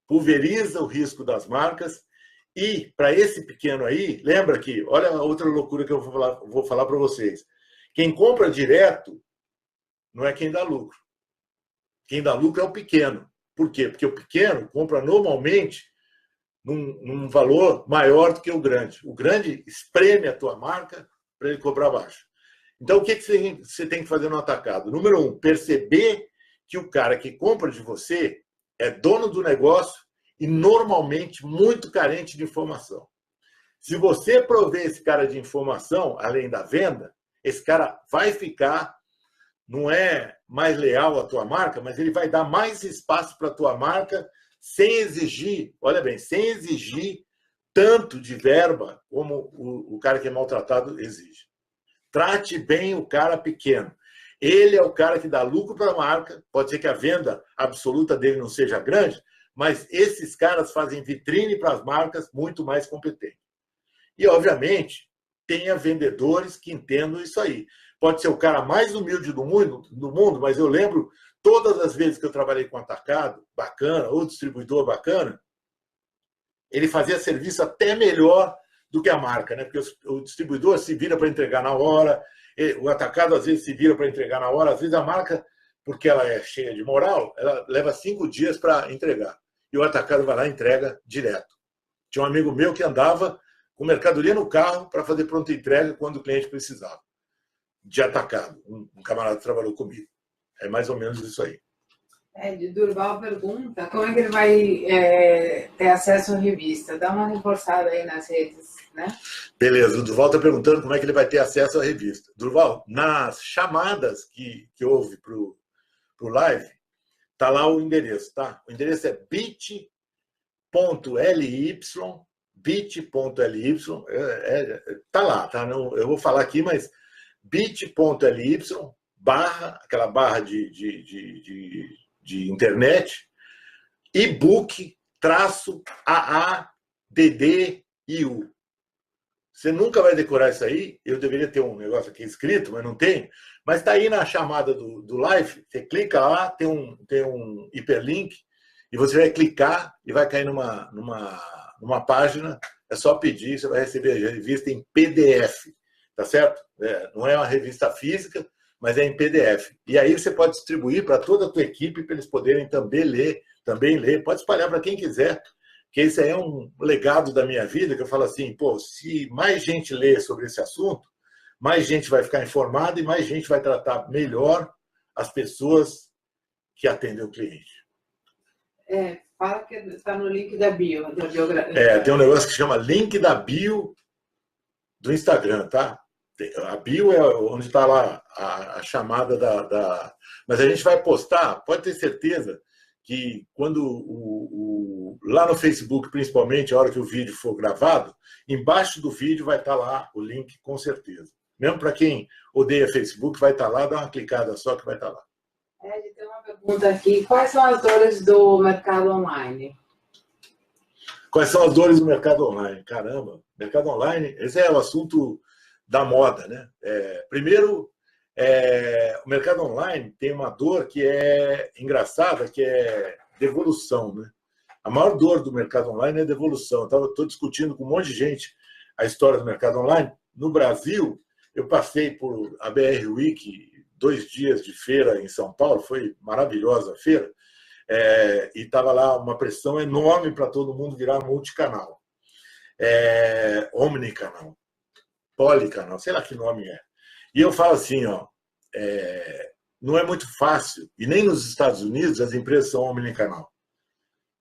pulveriza o risco das marcas e, para esse pequeno aí, lembra que, olha a outra loucura que eu vou falar para vocês. Quem compra direto não é quem dá lucro. Quem dá lucro é o pequeno. Por quê? Porque o pequeno compra normalmente num valor maior do que o grande. O grande espreme a tua marca para ele cobrar baixo. Então, o que você tem que fazer no atacado? Número 1, perceber que o cara que compra de você é dono do negócio e normalmente muito carente de informação. Se você prover esse cara de informação, além da venda, esse cara vai ficar, não é mais leal à tua marca, mas ele vai dar mais espaço para a tua marca sem exigir, olha bem, sem exigir tanto de verba como o cara que é maltratado exige. Trate bem o cara pequeno. Ele é o cara que dá lucro para a marca. Pode ser que a venda absoluta dele não seja grande, mas esses caras fazem vitrine para as marcas muito mais competentes. E, obviamente, tenha vendedores que entendam isso aí. Pode ser o cara mais humilde do mundo, mas eu lembro todas as vezes que eu trabalhei com atacado bacana ou distribuidor bacana, ele fazia serviço até melhor do que a marca, né? Porque o distribuidor se vira para entregar na hora, o atacado às vezes se vira para entregar na hora, às vezes a marca, porque ela é cheia de moral, ela leva 5 dias para entregar. E o atacado vai lá e entrega direto. Tinha um amigo meu que andava com mercadoria no carro para fazer pronta entrega quando o cliente precisava. De atacado. Um camarada que trabalhou comigo. É mais ou menos isso aí. De Durval pergunta como é que ele vai ter acesso à revista. Dá uma reforçada aí nas redes, né? Beleza, o Durval está perguntando como é que ele vai ter acesso à revista. Durval, nas chamadas que houve para o live, está lá o endereço, tá? O endereço é bit.ly, tá lá, tá? Não, eu vou falar aqui, mas bit.ly, aquela barra de internet, ebook, AADDIU. Você nunca vai decorar isso aí. Eu deveria ter um negócio aqui escrito, mas não tem. Mas está aí na chamada do live. Você clica lá, tem um hiperlink, e você vai clicar e vai cair numa página. É só pedir, você vai receber a revista em PDF. Tá certo? Não é uma revista física, mas é em PDF. E aí você pode distribuir para toda a tua equipe, para eles poderem também ler. Pode espalhar para quem quiser. Que isso aí é um legado da minha vida, que eu falo assim, pô, se mais gente ler sobre esse assunto, mais gente vai ficar informada e mais gente vai tratar melhor as pessoas que atendem o cliente. Fala que está no link da bio. Da biografia. Tem um negócio que chama link da bio do Instagram, tá? A bio é onde está lá a chamada da... Mas a gente vai postar, pode ter certeza, que quando lá no Facebook, principalmente, a hora que o vídeo for gravado, embaixo do vídeo vai estar lá o link, com certeza. Mesmo para quem odeia Facebook, vai estar lá, dá uma clicada só que vai estar lá. Tem uma pergunta aqui. Quais são as dores do mercado online? Quais são as dores do mercado online? Caramba, mercado online, esse é o assunto da moda, né? Primeiro, o mercado online tem uma dor que é engraçada, que é devolução, né? A maior dor do mercado online é devolução. Estou discutindo com um monte de gente a história do mercado online. no Brasil, eu passei por a BR Week, 2 dias de feira em São Paulo, foi maravilhosa a feira, e estava lá uma pressão enorme para todo mundo virar multicanal, omnicanal, policanal, sei lá que nome é. E eu falo assim, ó, não é muito fácil, e nem nos Estados Unidos as empresas são omnicanal.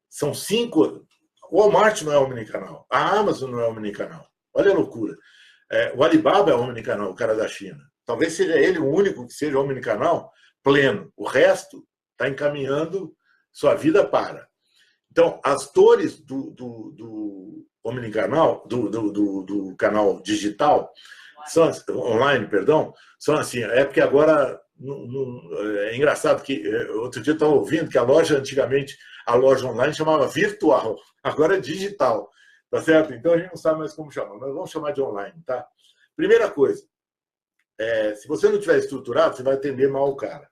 São 5... O Walmart não é omnicanal, a Amazon não é omnicanal. Olha a loucura. O Alibaba é omnicanal, o cara da China. Talvez seja ele o único que seja omnicanal pleno. O resto está encaminhando sua vida para. Então, as dores do omnicanal, do canal digital, online, perdão, são assim. É porque agora é engraçado que outro dia eu estava ouvindo que a loja antigamente, a loja online chamava virtual, agora é digital, tá certo? Então a gente não sabe mais como chamar, mas vamos chamar de online, tá? Primeira coisa, se você não tiver estruturado, você vai atender mal o cara.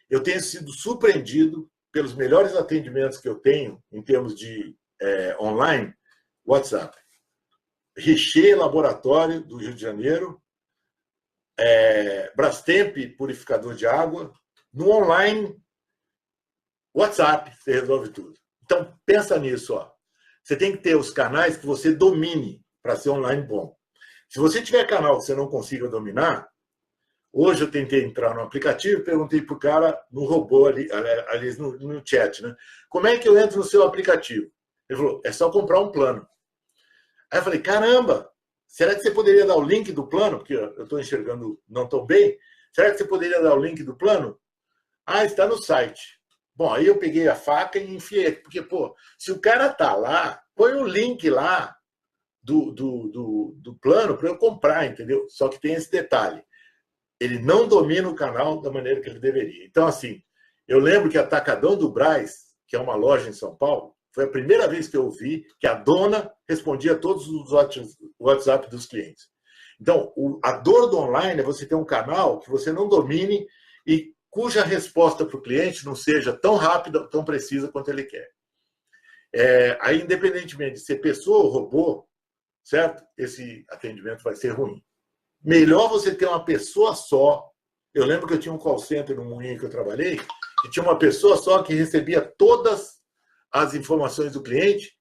Eu tenho sido surpreendido pelos melhores atendimentos que eu tenho em termos de online, WhatsApp. Richer Laboratório do Rio de Janeiro, Brastemp Purificador de Água, no online, WhatsApp, você resolve tudo. Então, pensa nisso. Ó. Você tem que ter os canais que você domine para ser online bom. Se você tiver canal que você não consiga dominar, hoje eu tentei entrar no aplicativo e perguntei para o cara no robô ali no chat, né? Como é que eu entro no seu aplicativo? Ele falou, é só comprar um plano. Aí eu falei, caramba, será que você poderia dar o link do plano? Porque eu estou enxergando não tão bem. Será que você poderia dar o link do plano? Ah, está no site. Bom, aí eu peguei a faca e enfiei. Porque, pô, se o cara tá lá, põe o link lá do plano para eu comprar, entendeu? Só que tem esse detalhe. Ele não domina o canal da maneira que ele deveria. Então, assim, eu lembro que a Atacadão do Brás, que é uma loja em São Paulo, foi a primeira vez que eu vi que a dona respondia a todos os WhatsApp dos clientes. Então, a dor do online é você ter um canal que você não domine e cuja resposta para o cliente não seja tão rápida, tão precisa quanto ele quer. Aí, independentemente de ser pessoa ou robô, certo? Esse atendimento vai ser ruim. Melhor você ter uma pessoa só. Eu lembro que eu tinha um call center no Moinho que eu trabalhei, e tinha uma pessoa só que recebia todas as informações do cliente,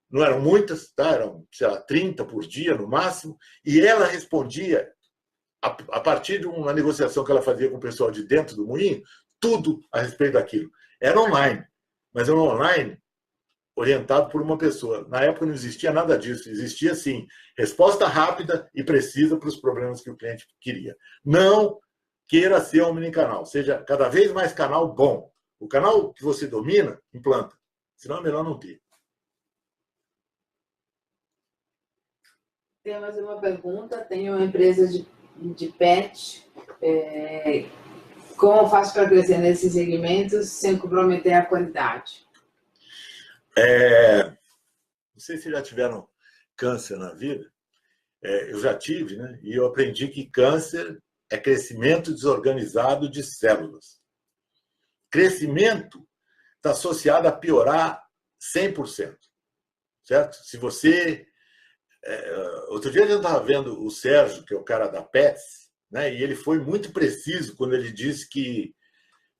não eram muitas, tá? Eram, sei lá, 30 por dia no máximo, e ela respondia, a partir de uma negociação que ela fazia com o pessoal de dentro do Moinho, tudo a respeito daquilo. Era online, mas era online orientado por uma pessoa. Na época não existia nada disso, existia, sim, resposta rápida e precisa para os problemas que o cliente queria. Não queira ser omnicanal, seja cada vez mais canal bom. O canal que você domina, implanta. Senão é melhor não ter. Tem mais uma pergunta. Tenho uma empresa de pet. Como eu faço para crescer nesses segmentos sem comprometer a qualidade? Não sei se já tiveram câncer na vida. Eu já tive, né? E eu aprendi que câncer é crescimento desorganizado de células. Crescimento está associado a piorar 100%, certo? Se você... outro dia eu estava vendo o Sérgio, que é o cara da Pets, né? E ele foi muito preciso quando ele disse que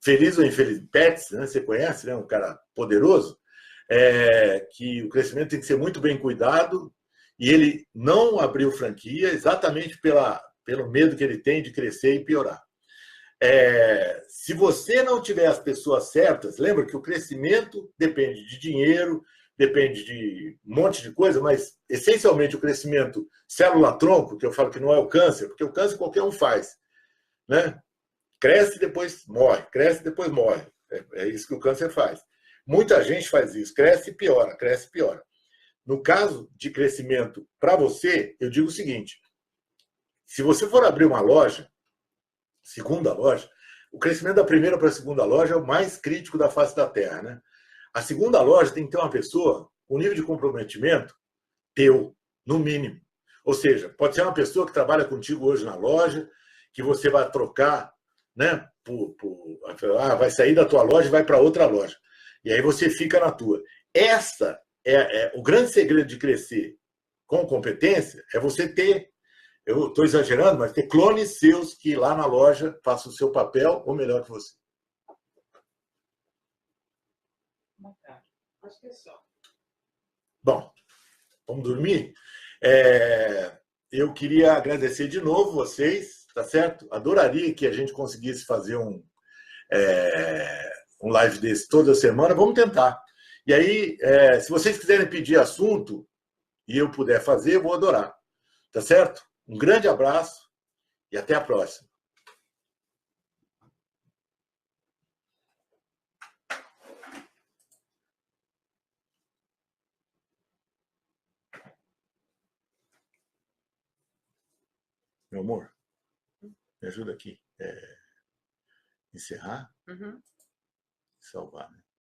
feliz ou infeliz, Pets, né? Você conhece, né? Um cara poderoso, que o crescimento tem que ser muito bem cuidado, e ele não abriu franquia exatamente pelo medo que ele tem de crescer e piorar. Se você não tiver as pessoas certas, lembra que o crescimento depende de dinheiro, depende de um monte de coisa, mas essencialmente o crescimento célula-tronco, que eu falo que não é o câncer, porque o câncer qualquer um faz, né? Cresce e depois morre, cresce e depois morre. É isso que o câncer faz. Muita gente faz isso, cresce e piora, cresce e piora. No caso de crescimento para você, eu digo o seguinte, se você for abrir uma loja, segunda loja, o crescimento da primeira para a segunda loja é o mais crítico da face da Terra, né? A segunda loja tem que ter uma pessoa com nível de comprometimento teu, no mínimo. Ou seja, pode ser uma pessoa que trabalha contigo hoje na loja, que você vai trocar, né? Vai sair da tua loja e vai para outra loja. E aí você fica na tua. Essa o grande segredo de crescer com competência é você ter Eu estou exagerando, mas ter clones seus que lá na loja façam o seu papel ou melhor que você. Acho que é só. Bom, vamos dormir? Eu queria agradecer de novo vocês, tá certo? Adoraria que a gente conseguisse fazer um live desse toda semana. Vamos tentar. E aí, se vocês quiserem pedir assunto e eu puder fazer, eu vou adorar. Tá certo? Um grande abraço e até a próxima. Meu amor, me ajuda aqui. Encerrar? Uhum. Salvar, né?